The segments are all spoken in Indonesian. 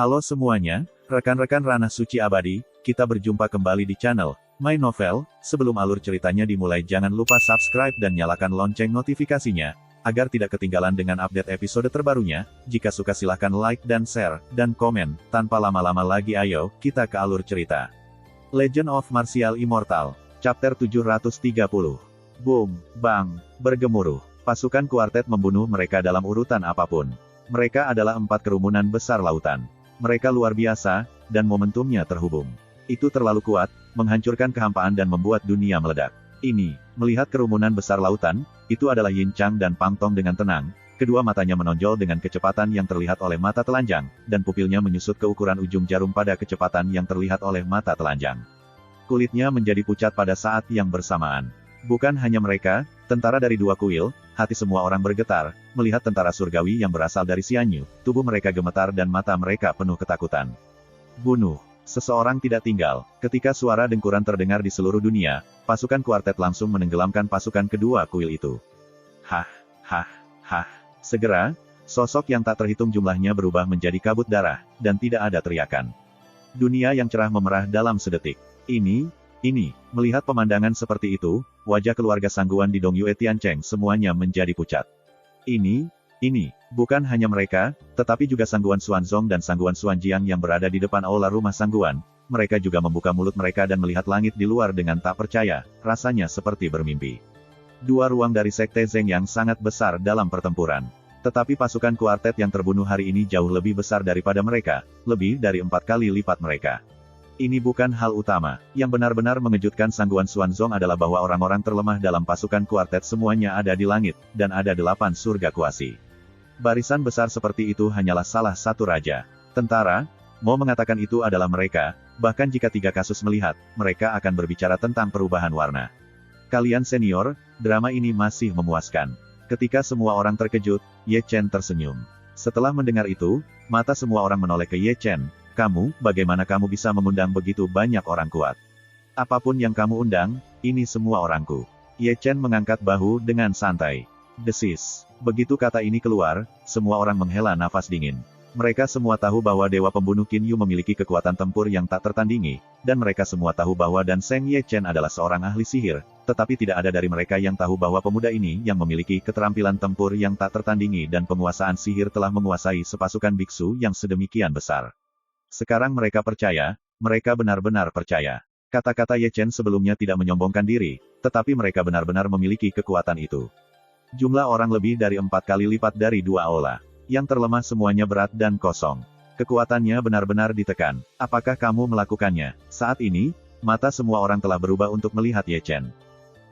Halo semuanya, rekan-rekan Ranah Suci Abadi, kita berjumpa kembali di channel My Novel. Sebelum alur ceritanya dimulai, jangan lupa subscribe dan nyalakan lonceng notifikasinya, agar tidak ketinggalan dengan update episode terbarunya. Jika suka silahkan like dan share, dan komen. Tanpa lama-lama lagi ayo, kita ke alur cerita. Legend of Martial Immortal, Chapter 730. Boom, bang, bergemuruh. Pasukan kuartet membunuh mereka dalam urutan apapun. Mereka adalah 4 kerumunan besar lautan. Mereka luar biasa, dan momentumnya terhubung. Itu terlalu kuat, menghancurkan kehampaan dan membuat dunia meledak. Ini, melihat kerumunan besar lautan, itu adalah Yin Chang dan Pang Tong dengan tenang. Kedua matanya menonjol dengan kecepatan yang terlihat oleh mata telanjang, dan pupilnya menyusut ke ukuran ujung jarum pada kecepatan yang terlihat oleh mata telanjang. Kulitnya menjadi pucat pada saat yang bersamaan. Bukan hanya mereka, tentara dari 2 kuil, hati semua orang bergetar, melihat tentara surgawi yang berasal dari Xianyu, tubuh mereka gemetar dan mata mereka penuh ketakutan. Bunuh. Seseorang tidak tinggal. Ketika suara dengkuran terdengar di seluruh dunia, pasukan kuartet langsung menenggelamkan pasukan kedua kuil itu. Hah, hah, hah. Segera, sosok yang tak terhitung jumlahnya berubah menjadi kabut darah, dan tidak ada teriakan. Dunia yang cerah memerah dalam sedetik. Ini, melihat pemandangan seperti itu, wajah keluarga Sangguan di Dongyue Tiancheng semuanya menjadi pucat. Ini, bukan hanya mereka, tetapi juga Sangguan Xuanzong dan Sangguan Xuanjiang yang berada di depan aula rumah Sangguan. Mereka juga membuka mulut mereka dan melihat langit di luar dengan tak percaya, rasanya seperti bermimpi. 2 ruang dari Sekte Zeng yang sangat besar dalam pertempuran. Tetapi pasukan kuartet yang terbunuh hari ini jauh lebih besar daripada mereka, lebih dari 4 kali lipat mereka. Ini bukan hal utama. Yang benar-benar mengejutkan Sangguan Xuanzong adalah bahwa orang-orang terlemah dalam pasukan kuartet semuanya ada di langit, dan ada 8 surga kuasi. Barisan besar seperti itu hanyalah salah satu raja. Tentara, mau mengatakan itu adalah mereka, bahkan jika 3 kasus melihat, mereka akan berbicara tentang perubahan warna. Kalian senior, drama ini masih memuaskan. Ketika semua orang terkejut, Ye Chen tersenyum. Setelah mendengar itu, mata semua orang menoleh ke Ye Chen. Kamu, bagaimana kamu bisa mengundang begitu banyak orang kuat? Apapun yang kamu undang, ini semua orangku. Ye Chen mengangkat bahu dengan santai. Desis. Begitu kata ini keluar, semua orang menghela nafas dingin. Mereka semua tahu bahwa Dewa Pembunuh Qin Yu memiliki kekuatan tempur yang tak tertandingi, dan mereka semua tahu bahwa Dan Seng Ye Chen adalah seorang ahli sihir, tetapi tidak ada dari mereka yang tahu bahwa pemuda ini yang memiliki keterampilan tempur yang tak tertandingi dan penguasaan sihir telah menguasai sepasukan biksu yang sedemikian besar. Sekarang mereka percaya, mereka benar-benar percaya. Kata-kata Ye Chen sebelumnya tidak menyombongkan diri, tetapi mereka benar-benar memiliki kekuatan itu. Jumlah orang lebih dari 4 kali lipat dari 2 aula. Yang terlemah semuanya berat dan kosong. Kekuatannya benar-benar ditekan. Apakah kamu melakukannya? Saat ini, mata semua orang telah berubah untuk melihat Ye Chen.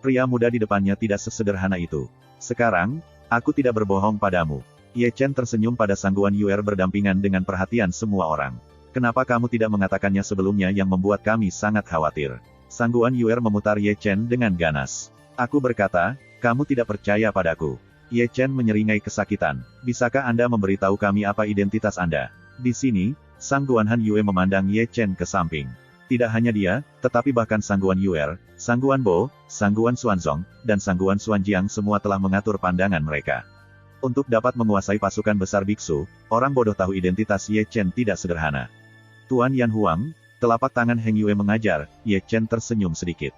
Pria muda di depannya tidak sesederhana itu. Sekarang, aku tidak berbohong padamu. Ye Chen tersenyum pada Sangguan Yuer berdampingan dengan perhatian semua orang. Kenapa kamu tidak mengatakannya sebelumnya yang membuat kami sangat khawatir? Sangguan Yuer memutar Ye Chen dengan ganas. Aku berkata, kamu tidak percaya padaku. Ye Chen menyeringai kesakitan. Bisakah Anda memberitahu kami apa identitas Anda? Di sini, Sangguan Han Yue memandang Ye Chen ke samping. Tidak hanya dia, tetapi bahkan Sangguan Yuer, Sangguan Bo, Sangguan Xuanzong, dan Sangguan Xuanjiang semua telah mengatur pandangan mereka. Untuk dapat menguasai pasukan besar biksu, orang bodoh tahu identitas Ye Chen tidak sederhana. Tuan Yan Huang, telapak tangan Heng Yue mengajar. Ye Chen tersenyum sedikit.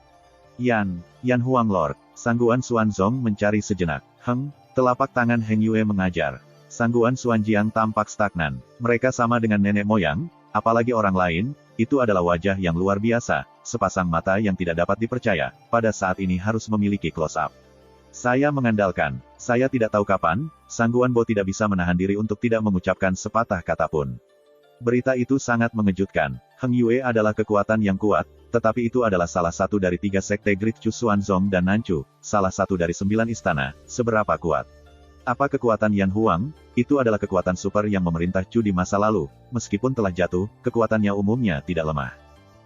Yan Huang Lord. Sangguan Xuanzong mencari sejenak. Telapak tangan Heng Yue mengajar. Sangguan Xuanjiang tampak stagnan. Mereka sama dengan nenek moyang, apalagi orang lain, itu adalah wajah yang luar biasa, sepasang mata yang tidak dapat dipercaya, pada saat ini harus memiliki close-up. Saya mengandalkan, saya tidak tahu kapan, Sangguan Bo tidak bisa menahan diri untuk tidak mengucapkan sepatah kata pun. Berita itu sangat mengejutkan. Heng Yue adalah kekuatan yang kuat, tetapi itu adalah salah satu dari 3 sekte Great Chu Xuanzong dan Nanchu, salah satu dari 9 istana, seberapa kuat. Apa kekuatan Yan Huang? Itu adalah kekuatan super yang memerintah Chu di masa lalu, meskipun telah jatuh, kekuatannya umumnya tidak lemah.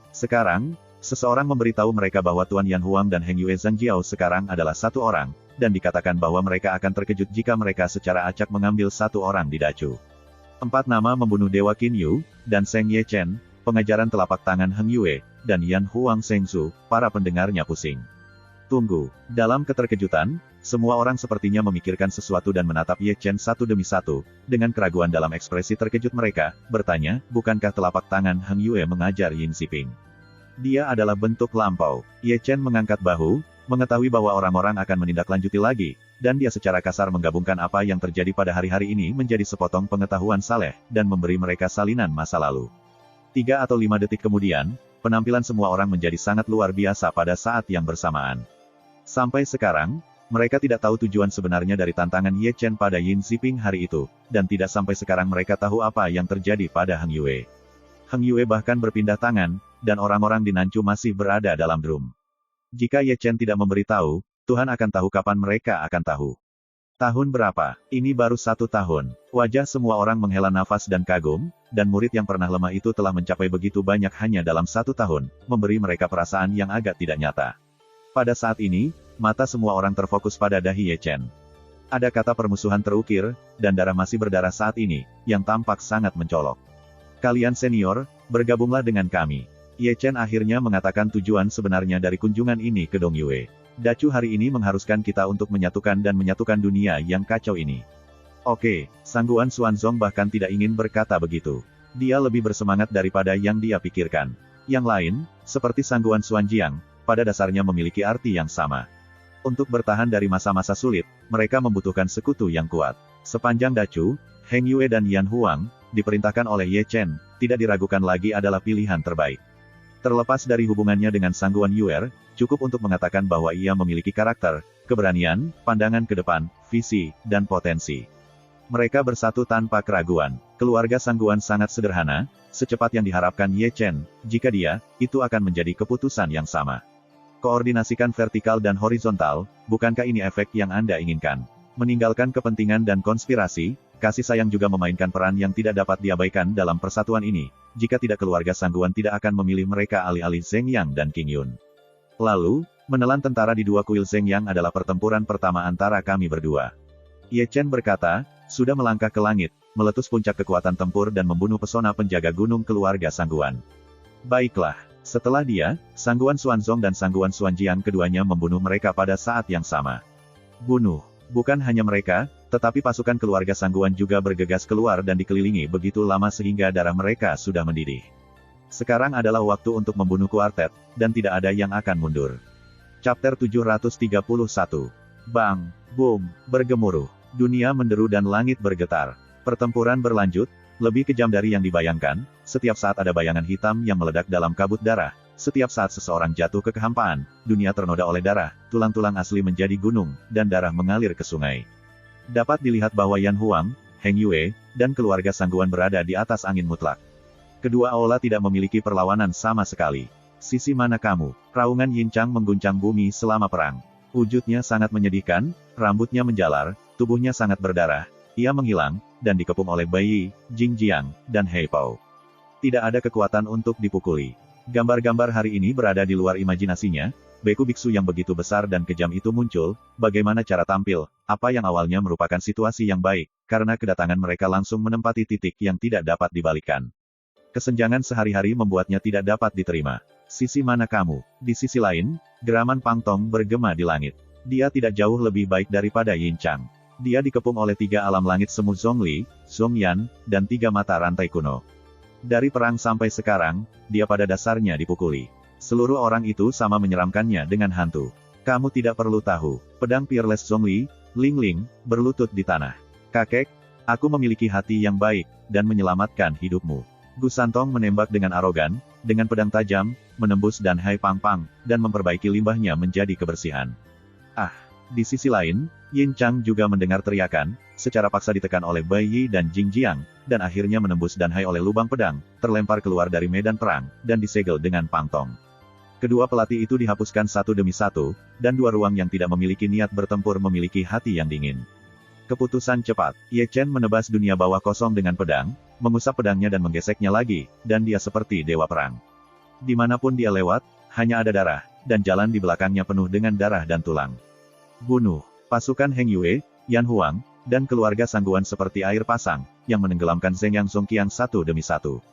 Sekarang, seseorang memberitahu mereka bahwa Tuan Yan Huang dan Heng Yue Zhangjiao sekarang adalah satu orang, dan dikatakan bahwa mereka akan terkejut jika mereka secara acak mengambil satu orang di Dacu. 4 nama membunuh Dewa Qin Yu, dan Seng Ye Chen, pengajaran telapak tangan Heng Yue, dan Yan Huang Shengzu, para pendengarnya pusing. Tunggu. Dalam keterkejutan, Semua orang sepertinya memikirkan sesuatu dan menatap Ye Chen satu demi satu, dengan keraguan dalam ekspresi terkejut mereka, bertanya, bukankah telapak tangan Heng Yue mengajar Yin Xiping? Dia adalah bentuk lampau. Ye Chen mengangkat bahu, mengetahui bahwa orang-orang akan menindaklanjuti lagi, dan dia secara kasar menggabungkan apa yang terjadi pada hari-hari ini menjadi sepotong pengetahuan saleh, dan memberi mereka salinan masa lalu. 3 atau 5 detik kemudian, penampilan semua orang menjadi sangat luar biasa pada saat yang bersamaan. Sampai sekarang, mereka tidak tahu tujuan sebenarnya dari tantangan Ye Chen pada Yin Xiping hari itu, dan tidak sampai sekarang mereka tahu apa yang terjadi pada Heng Yue. Heng Yue bahkan berpindah tangan, dan orang-orang di Nanchu masih berada dalam drum. Jika Ye Chen tidak memberitahu, Tuhan akan tahu kapan mereka akan tahu. Tahun berapa? Ini baru 1 tahun. Wajah semua orang menghela nafas dan kagum, dan murid yang pernah lemah itu telah mencapai begitu banyak hanya dalam 1 tahun, memberi mereka perasaan yang agak tidak nyata. Pada saat ini, mata semua orang terfokus pada dahi Ye Chen. Ada kata permusuhan terukir, dan darah masih berdarah saat ini, yang tampak sangat mencolok. Kalian senior, bergabunglah dengan kami. Ye Chen akhirnya mengatakan tujuan sebenarnya dari kunjungan ini ke Dongyue. Dacu hari ini mengharuskan kita untuk menyatukan dan menyatukan dunia yang kacau ini. Oke, Sangguan Xuanzong bahkan tidak ingin berkata begitu. Dia lebih bersemangat daripada yang dia pikirkan. Yang lain, seperti Sangguan Xuanjiang, pada dasarnya memiliki arti yang sama. Untuk bertahan dari masa-masa sulit, mereka membutuhkan sekutu yang kuat. Sepanjang Dacu, Heng Yue dan Yan Huang, diperintahkan oleh Ye Chen, tidak diragukan lagi adalah pilihan terbaik. Terlepas dari hubungannya dengan Sangguan Yuer, cukup untuk mengatakan bahwa ia memiliki karakter, keberanian, pandangan ke depan, visi, dan potensi. Mereka bersatu tanpa keraguan. Keluarga Sangguan sangat sederhana, secepat yang diharapkan Ye Chen, jika dia, itu akan menjadi keputusan yang sama. Koordinasikan vertikal dan horizontal, bukankah ini efek yang Anda inginkan? Meninggalkan kepentingan dan konspirasi, kasih sayang juga memainkan peran yang tidak dapat diabaikan dalam persatuan ini. Jika tidak keluarga Sangguan tidak akan memilih mereka alih-alih Zheng Yang dan Qing Yun. Lalu, menelan tentara di 2 kuil Zheng Yang adalah pertempuran pertama antara kami berdua. Ye Chen berkata, sudah melangkah ke langit, meletus puncak kekuatan tempur dan membunuh pesona penjaga gunung keluarga Sangguan. Baiklah. Setelah dia, Sangguan Xuanzong dan Sangguan Xuanjiang keduanya membunuh mereka pada saat yang sama. Bunuh. Bukan hanya mereka, tetapi pasukan keluarga Sangguan juga bergegas keluar dan dikelilingi begitu lama sehingga darah mereka sudah mendidih. Sekarang adalah waktu untuk membunuh kuartet, dan tidak ada yang akan mundur. Chapter 731. Bang, boom, bergemuruh. Dunia menderu dan langit bergetar. Pertempuran berlanjut, lebih kejam dari yang dibayangkan. Setiap saat ada bayangan hitam yang meledak dalam kabut darah. Setiap saat seseorang jatuh ke kehampaan, dunia ternoda oleh darah, tulang-tulang asli menjadi gunung, dan darah mengalir ke sungai. Dapat dilihat bahwa Yan Huang, Heng Yue, dan keluarga Sangguan berada di atas angin mutlak. Kedua aula tidak memiliki perlawanan sama sekali. Sisi mana kamu? Raungan Yin Chang mengguncang bumi selama perang. Wujudnya sangat menyedihkan, rambutnya menjalar, tubuhnya sangat berdarah. Ia menghilang, dan dikepung oleh Bai Yi, Jing Jiang, dan Hei Pao. Tidak ada kekuatan untuk dipukuli. Gambar-gambar hari ini berada di luar imajinasinya. Beku biksu yang begitu besar dan kejam itu muncul. Bagaimana cara tampil? Apa yang awalnya merupakan situasi yang baik, karena kedatangan mereka langsung menempati titik yang tidak dapat dibalikkan. Kesenjangan sehari-hari membuatnya tidak dapat diterima. Sisi mana kamu? Di sisi lain, geraman Pang Tong bergema di langit. Dia tidak jauh lebih baik daripada Yin Chang. Dia dikepung oleh 3 alam langit semu Zhongli, Zhongyan, dan 3 mata rantai kuno. Dari perang sampai sekarang, dia pada dasarnya dipukuli. Seluruh orang itu sama menyeramkannya dengan hantu. Kamu tidak perlu tahu. Pedang Peerless Zhongli, Ling Ling, berlutut di tanah. Kakek, aku memiliki hati yang baik, dan menyelamatkan hidupmu. Gu Santong menembak dengan arogan, dengan pedang tajam, menembus dan Hai Pang Pang, dan memperbaiki limbahnya menjadi kebersihan. Di sisi lain, Yin Chang juga mendengar teriakan, secara paksa ditekan oleh Bai Yi dan Jing Jiang, dan akhirnya menembus dan Hai oleh lubang pedang, terlempar keluar dari medan perang, dan disegel dengan Pang Tong. Kedua pelatih itu dihapuskan satu demi satu, dan 2 ruang yang tidak memiliki niat bertempur memiliki hati yang dingin. Keputusan cepat, Ye Chen menebas dunia bawah kosong dengan pedang, mengusap pedangnya dan menggeseknya lagi, dan dia seperti dewa perang. Dimanapun dia lewat, hanya ada darah, dan jalan di belakangnya penuh dengan darah dan tulang. Bunuh. Pasukan Heng Yue, Yan Huang, dan keluarga Sangguan seperti air pasang, yang menenggelamkan Zheng Yang Songqiang satu demi satu.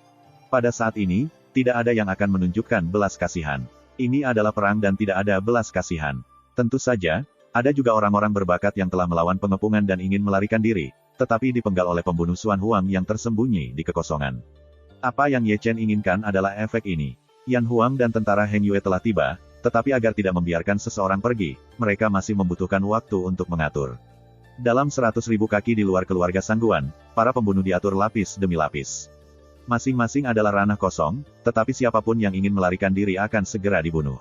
Pada saat ini, tidak ada yang akan menunjukkan belas kasihan. Ini adalah perang dan tidak ada belas kasihan. Tentu saja, Ada juga orang-orang berbakat yang telah melawan pengepungan dan ingin melarikan diri, tetapi dipenggal oleh pembunuh Xuan Huang yang tersembunyi di kekosongan. Apa yang Ye Chen inginkan adalah efek ini. Yan Huang dan tentara Heng Yue telah tiba, tetapi agar tidak membiarkan seseorang pergi, mereka masih membutuhkan waktu untuk mengatur. Dalam 100.000 kaki di luar keluarga Sangguan, para pembunuh diatur lapis demi lapis. Masing-masing adalah ranah kosong, tetapi siapapun yang ingin melarikan diri akan segera dibunuh.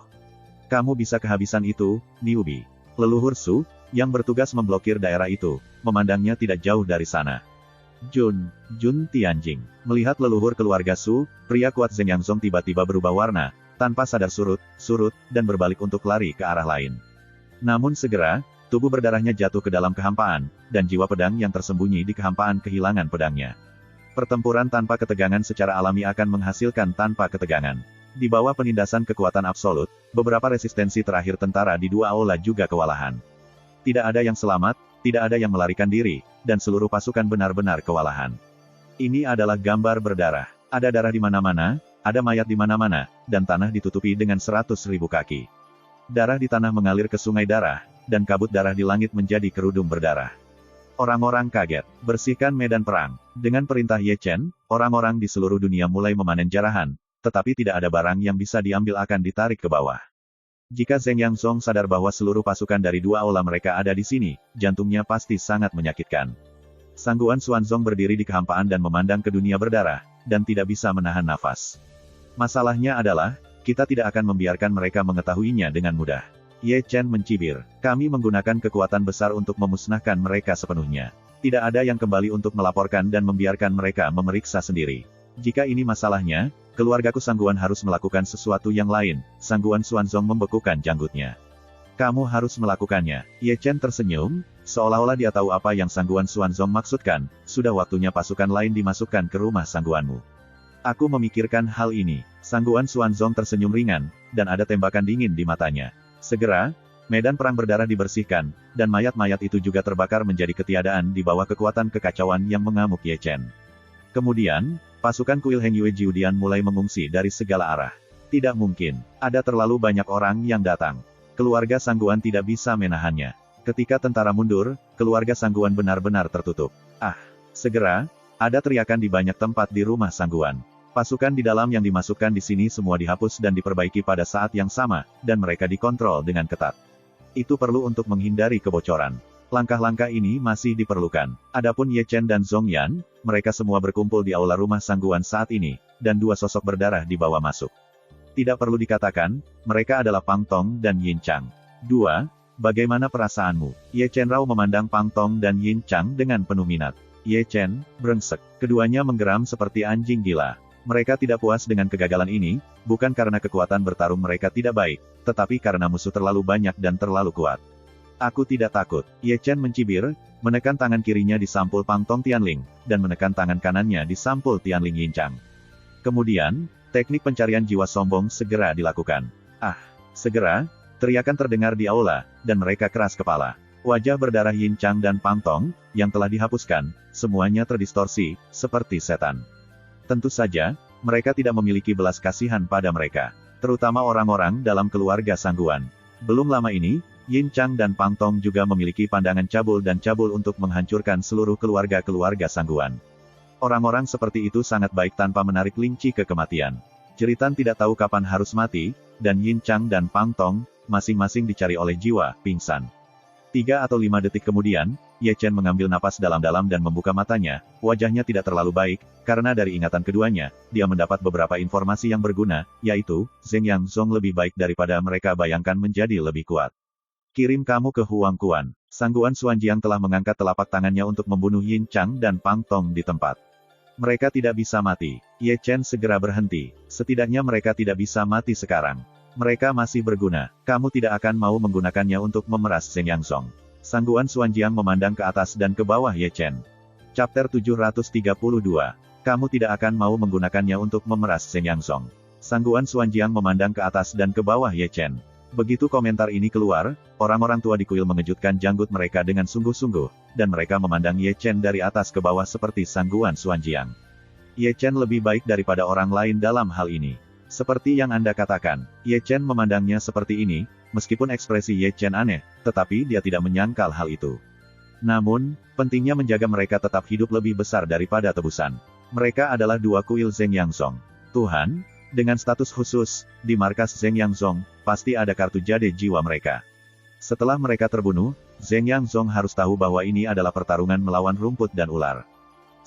Kamu bisa kehabisan itu, newbie. Leluhur Su, yang bertugas memblokir daerah itu, memandangnya tidak jauh dari sana. Jun Tianjing. Melihat leluhur keluarga Su, pria kuat Zheng Yangzong tiba-tiba berubah warna, tanpa sadar surut, dan berbalik untuk lari ke arah lain. Namun segera, tubuh berdarahnya jatuh ke dalam kehampaan, dan jiwa pedang yang tersembunyi di kehampaan kehilangan pedangnya. Pertempuran tanpa ketegangan secara alami akan menghasilkan tanpa ketegangan. Di bawah penindasan kekuatan absolut, beberapa resistensi terakhir tentara di dua aula juga kewalahan. Tidak ada yang selamat, tidak ada yang melarikan diri, dan seluruh pasukan benar-benar kewalahan. Ini adalah gambar berdarah. Ada darah di mana-mana, ada mayat di mana-mana, dan tanah ditutupi dengan 100.000 kaki. Darah di tanah mengalir ke sungai darah, dan kabut darah di langit menjadi kerudung berdarah. Orang-orang kaget. Bersihkan medan perang. Dengan perintah Ye Chen, orang-orang di seluruh dunia mulai memanen jarahan, tetapi tidak ada barang yang bisa diambil akan ditarik ke bawah. Jika Zheng Yangzong sadar bahwa seluruh pasukan dari dua aula mereka ada di sini, jantungnya pasti sangat menyakitkan. Sangguan Xuanzong berdiri di kehampaan dan memandang ke dunia berdarah, dan tidak bisa menahan nafas. Masalahnya adalah, kita tidak akan membiarkan mereka mengetahuinya dengan mudah. Ye Chen mencibir, kami menggunakan kekuatan besar untuk memusnahkan mereka sepenuhnya. Tidak ada yang kembali untuk melaporkan dan membiarkan mereka memeriksa sendiri. Jika ini masalahnya, keluargaku Sangguan harus melakukan sesuatu yang lain. Sangguan Xuanzong membekukan janggutnya. Kamu harus melakukannya. Ye Chen tersenyum, seolah-olah dia tahu apa yang Sangguan Xuanzong maksudkan. Sudah waktunya pasukan lain dimasukkan ke rumah Sangguanmu. Aku memikirkan hal ini. Sangguan Xuanzong tersenyum ringan, dan ada tembakan dingin di matanya. Segera, medan perang berdarah dibersihkan, dan mayat-mayat itu juga terbakar menjadi ketiadaan di bawah kekuatan kekacauan yang mengamuk Ye Chen. Kemudian, pasukan kuil Heng Yue Jiudian mulai mengungsi dari segala arah. Tidak mungkin, ada terlalu banyak orang yang datang. Keluarga Sangguan tidak bisa menahannya. Ketika tentara mundur, keluarga Sangguan benar-benar tertutup. Segera, ada teriakan di banyak tempat di rumah Sangguan. Pasukan di dalam yang dimasukkan di sini semua dihapus dan diperbaiki pada saat yang sama, dan mereka dikontrol dengan ketat. Itu perlu untuk menghindari kebocoran. Langkah-langkah ini masih diperlukan. Adapun Ye Chen dan Zhong Yan, mereka semua berkumpul di aula rumah Sangguan saat ini, dan dua sosok berdarah dibawa masuk. Tidak perlu dikatakan, mereka adalah Pang Tong dan Yin Chang. 2. Bagaimana perasaanmu? Ye Chen Rao memandang Pang Tong dan Yin Chang dengan penuh minat. Ye Chen, brengsek. Keduanya menggeram seperti anjing gila. Mereka tidak puas dengan kegagalan ini, bukan karena kekuatan bertarung mereka tidak baik, tetapi karena musuh terlalu banyak dan terlalu kuat. Aku tidak takut. Ye Chen mencibir, menekan tangan kirinya di sampul Pang Tong Tianling, dan menekan tangan kanannya di sampul Tianling Yin Chang. Kemudian, teknik pencarian jiwa sombong segera dilakukan. Segera, teriakan terdengar di aula, dan mereka keras kepala. Wajah berdarah Yin Chang dan Pang Tong, yang telah dihapuskan, semuanya terdistorsi, seperti setan. Tentu saja, mereka tidak memiliki belas kasihan pada mereka. Terutama orang-orang dalam keluarga Sangguan. Belum lama ini, Yin Chang dan Pang Tong juga memiliki pandangan cabul dan cabul untuk menghancurkan seluruh keluarga-keluarga Sangguan. Orang-orang seperti itu sangat baik tanpa menarik linci ke kematian. Jeritan tidak tahu kapan harus mati, dan Yin Chang dan Pang Tong, masing-masing dicari oleh jiwa, pingsan. 3 atau 5 detik kemudian, Ye Chen mengambil napas dalam-dalam dan membuka matanya, wajahnya tidak terlalu baik, karena dari ingatan keduanya, dia mendapat beberapa informasi yang berguna, yaitu, Zheng Yangzong lebih baik daripada mereka bayangkan menjadi lebih kuat. Kirim kamu ke Huang Quan. Sangguan Xuanjiang telah mengangkat telapak tangannya untuk membunuh Yin Chang dan Pang Tong di tempat. Mereka tidak bisa mati. Ye Chen segera berhenti. Setidaknya mereka tidak bisa mati sekarang. Mereka masih berguna. Kamu tidak akan mau menggunakannya untuk memeras Zheng Yangzong. Sangguan Xuanjiang memandang ke atas dan ke bawah Ye Chen. Chapter 732. Kamu tidak akan mau menggunakannya untuk memeras Zheng Yangzong. Sangguan Xuanjiang memandang ke atas dan ke bawah Ye Chen. Begitu komentar ini keluar, orang-orang tua di kuil mengejutkan janggut mereka dengan sungguh-sungguh, dan mereka memandang Ye Chen dari atas ke bawah seperti Sangguan Xuanjiang. Ye Chen lebih baik daripada orang lain dalam hal ini. Seperti yang Anda katakan, Ye Chen memandangnya seperti ini, Meskipun ekspresi Ye Chen aneh, tetapi dia tidak menyangkal hal itu. Namun, pentingnya menjaga mereka tetap hidup lebih besar daripada tebusan. Mereka adalah dua kuil Zheng Yanzong. Tuhan, dengan status khusus, di markas Zheng Yanzong, pasti ada kartu jade jiwa mereka. Setelah mereka terbunuh, Zheng Yanzong harus tahu bahwa ini adalah pertarungan melawan rumput dan ular.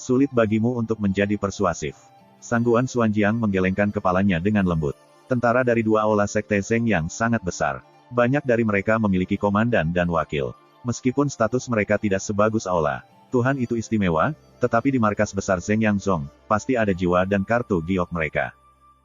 Sulit bagimu untuk menjadi persuasif. Sangguan Xuanjiang menggelengkan kepalanya dengan lembut. Tentara dari dua aula sekte Zheng yang sangat besar. Banyak dari mereka memiliki komandan dan wakil. Meskipun status mereka tidak sebagus aula Tuhan itu istimewa, tetapi di markas besar Zheng Yanzong, pasti ada jiwa dan kartu giok mereka.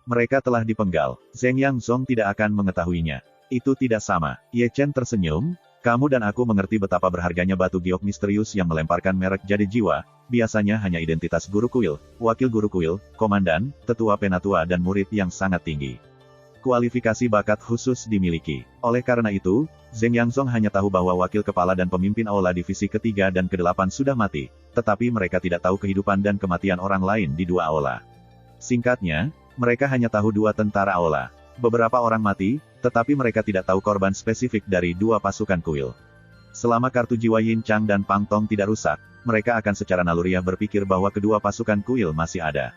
Mereka telah dipenggal. Zheng Yanzong tidak akan mengetahuinya. Itu tidak sama. Ye Chen tersenyum. Kamu dan aku mengerti betapa berharganya batu giok misterius yang melemparkan merek jade jiwa. Biasanya hanya identitas guru kuil, wakil guru kuil, komandan, tetua penatua dan murid yang sangat tinggi. Kualifikasi bakat khusus dimiliki. Oleh karena itu, Zheng Yanzong hanya tahu bahwa wakil kepala dan pemimpin aula divisi ketiga dan ke-8 sudah mati, tetapi mereka tidak tahu kehidupan dan kematian orang lain di dua aula. Singkatnya, mereka hanya tahu dua tentara aula. Beberapa orang mati, tetapi mereka tidak tahu korban spesifik dari dua pasukan kuil. Selama kartu jiwa Yin Chang dan Pang Tong tidak rusak, mereka akan secara naluriah berpikir bahwa kedua pasukan kuil masih ada.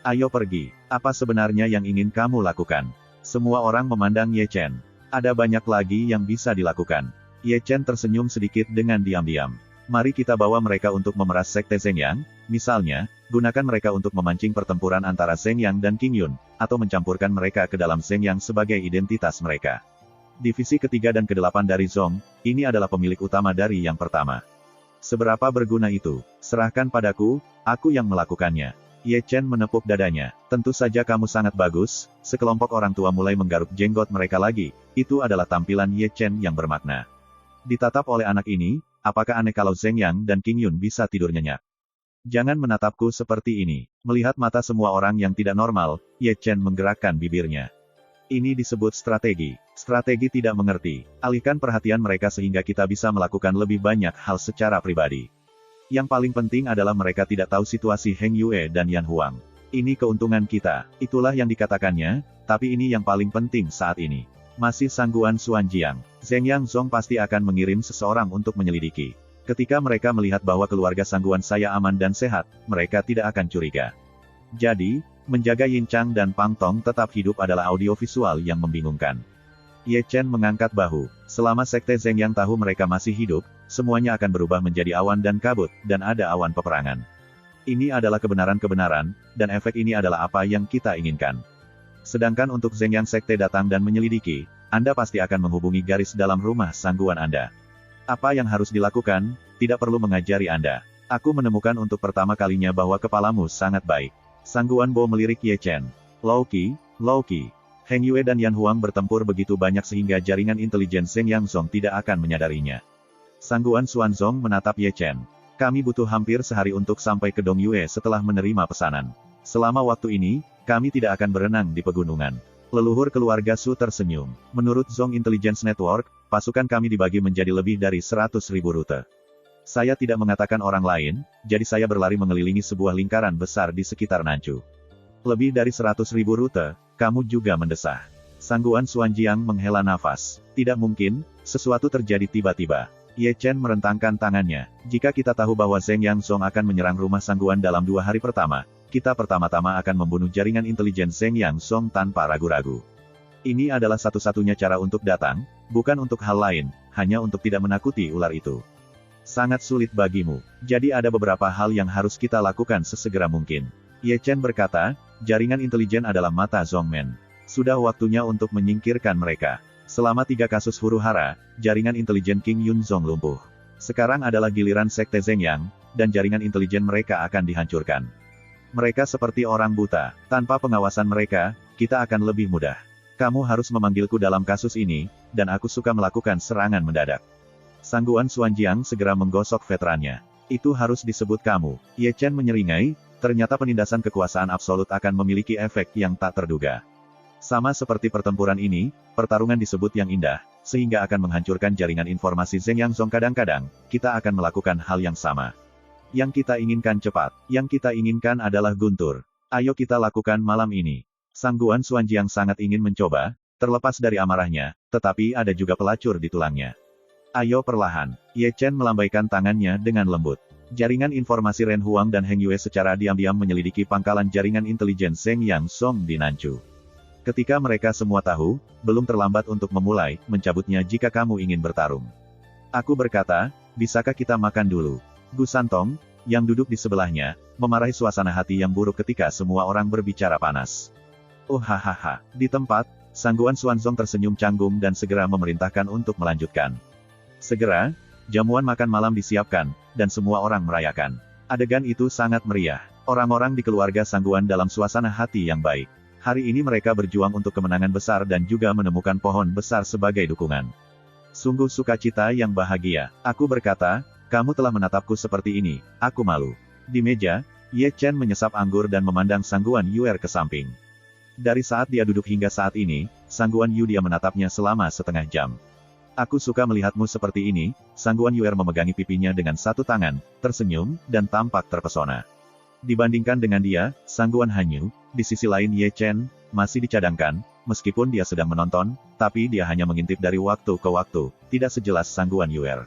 Ayo pergi. Apa sebenarnya yang ingin kamu lakukan? Semua orang memandang Ye Chen. Ada banyak lagi yang bisa dilakukan. Ye Chen tersenyum sedikit dengan diam-diam. Mari kita bawa mereka untuk memeras sekte Zheng Yang, misalnya, gunakan mereka untuk memancing pertempuran antara Zheng Yang dan King Yun, atau mencampurkan mereka ke dalam Zheng Yang sebagai identitas mereka. Divisi ketiga dan ke-8 dari Zong, ini adalah pemilik utama dari yang pertama. Seberapa berguna itu? Serahkan padaku, aku yang melakukannya. Ye Chen menepuk dadanya. Tentu saja kamu sangat bagus. Sekelompok orang tua mulai menggaruk jenggot mereka lagi. Itu adalah tampilan Ye Chen yang bermakna. Ditatap oleh anak ini, apakah aneh kalau Zheng Yang dan King Yun bisa tidur nyenyak? Jangan menatapku seperti ini. Melihat mata semua orang yang tidak normal, Ye Chen menggerakkan bibirnya. Ini disebut strategi. Strategi tidak mengerti. Alihkan perhatian mereka sehingga kita bisa melakukan lebih banyak hal secara pribadi. Yang paling penting adalah mereka tidak tahu situasi Heng Yue dan Yan Huang. Ini keuntungan kita. Itulah yang dikatakannya, tapi ini yang paling penting saat ini. Masih Sangguan Xuanjiang. Zheng Yanzong pasti akan mengirim seseorang untuk menyelidiki. Ketika mereka melihat bahwa keluarga Sangguan saya aman dan sehat, mereka tidak akan curiga. Jadi, menjaga Yin Chang dan Pang Tong tetap hidup adalah audiovisual yang membingungkan. Ye Chen mengangkat bahu. Selama sekte Zheng Yang tahu mereka masih hidup, semuanya akan berubah menjadi awan dan kabut, dan ada awan peperangan. Ini adalah kebenaran-kebenaran, dan efek ini adalah apa yang kita inginkan. Sedangkan untuk Zheng Yang sekte datang dan menyelidiki, Anda pasti akan menghubungi garis dalam rumah sangguan Anda. Apa yang harus dilakukan, tidak perlu mengajari Anda. Aku menemukan untuk pertama kalinya bahwa kepalamu sangat baik. Sangguan Bo melirik Ye Chen. Lauki. Heng Yue dan Yan Huang bertempur begitu banyak sehingga jaringan intelijen Zheng Yanzong tidak akan menyadarinya. Sangguan Xuanzong menatap Ye Chen. Kami butuh hampir sehari untuk sampai ke Dong Yue setelah menerima pesanan. Selama waktu ini, kami tidak akan berenang di pegunungan. Leluhur keluarga Su tersenyum. Menurut Zong Intelligence Network, pasukan kami dibagi menjadi lebih dari 100.000 rute. Saya tidak mengatakan orang lain, jadi saya berlari mengelilingi sebuah lingkaran besar di sekitar Nanchu. Lebih dari 100.000 rute, kamu juga mendesah. Sangguan Xuanjiang menghela nafas. Tidak mungkin, sesuatu terjadi tiba-tiba. Ye Chen merentangkan tangannya. Jika kita tahu bahwa Zheng Yanzong akan menyerang rumah Sangguan dalam 2 hari pertama, kita pertama-tama akan membunuh jaringan intelijen Zheng Yanzong tanpa ragu-ragu. Ini adalah satu-satunya cara untuk datang, bukan untuk hal lain, hanya untuk tidak menakuti ular itu. Sangat sulit bagimu. Jadi ada beberapa hal yang harus kita lakukan sesegera mungkin. Ye Chen berkata, jaringan intelijen adalah mata Zongmen. Sudah waktunya untuk menyingkirkan mereka. Selama 3 kasus huru-hara, jaringan intelijen King Yun Zong lumpuh. Sekarang adalah giliran sekte Zheng Yang, dan jaringan intelijen mereka akan dihancurkan. Mereka seperti orang buta. Tanpa pengawasan mereka, kita akan lebih mudah. Kamu harus memanggilku dalam kasus ini, dan aku suka melakukan serangan mendadak. Sangguan Xuanjiang segera menggosok veterannya. Itu harus disebut kamu. Ye Chen menyeringai, ternyata penindasan kekuasaan absolut akan memiliki efek yang tak terduga. Sama seperti pertempuran ini, pertarungan disebut yang indah, sehingga akan menghancurkan jaringan informasi Zheng Yanzong. Kadang-kadang, kita akan melakukan hal yang sama. Yang kita inginkan cepat, yang kita inginkan adalah guntur. Ayo kita lakukan malam ini. Sangguan Xuanjiang sangat ingin mencoba, terlepas dari amarahnya, tetapi ada juga pelacur di tulangnya. Ayo perlahan. Ye Chen melambaikan tangannya dengan lembut. Jaringan informasi Ren Huang dan Heng Yue secara diam-diam menyelidiki pangkalan jaringan intelijen Zheng Yang Song di Nanchu. Ketika mereka semua tahu, belum terlambat untuk memulai, mencabutnya jika kamu ingin bertarung. Aku berkata, bisakah kita makan dulu? Gu Santong, yang duduk di sebelahnya, memarahi suasana hati yang buruk ketika semua orang berbicara panas. Oh hahaha, di tempat, Sangguan Xuanzong tersenyum canggung dan segera memerintahkan untuk melanjutkan. Segera, jamuan makan malam disiapkan, dan semua orang merayakan. Adegan itu sangat meriah. Orang-orang di keluarga Sangguan dalam suasana hati yang baik. Hari ini mereka berjuang untuk kemenangan besar dan juga menemukan pohon besar sebagai dukungan. Sungguh sukacita yang bahagia. Aku berkata, kamu telah menatapku seperti ini, aku malu. Di meja, Ye Chen menyesap anggur dan memandang Sangguan Yuer ke samping. Dari saat dia duduk hingga saat ini, Sangguan Yu dia menatapnya selama setengah jam. Aku suka melihatmu seperti ini, Sangguan Yuer memegangi pipinya dengan satu tangan, tersenyum, dan tampak terpesona. Dibandingkan dengan dia, Sangguan Hanyu, di sisi lain Ye Chen, masih dicadangkan, meskipun dia sedang menonton, tapi dia hanya mengintip dari waktu ke waktu, tidak sejelas Sangguan Yuer.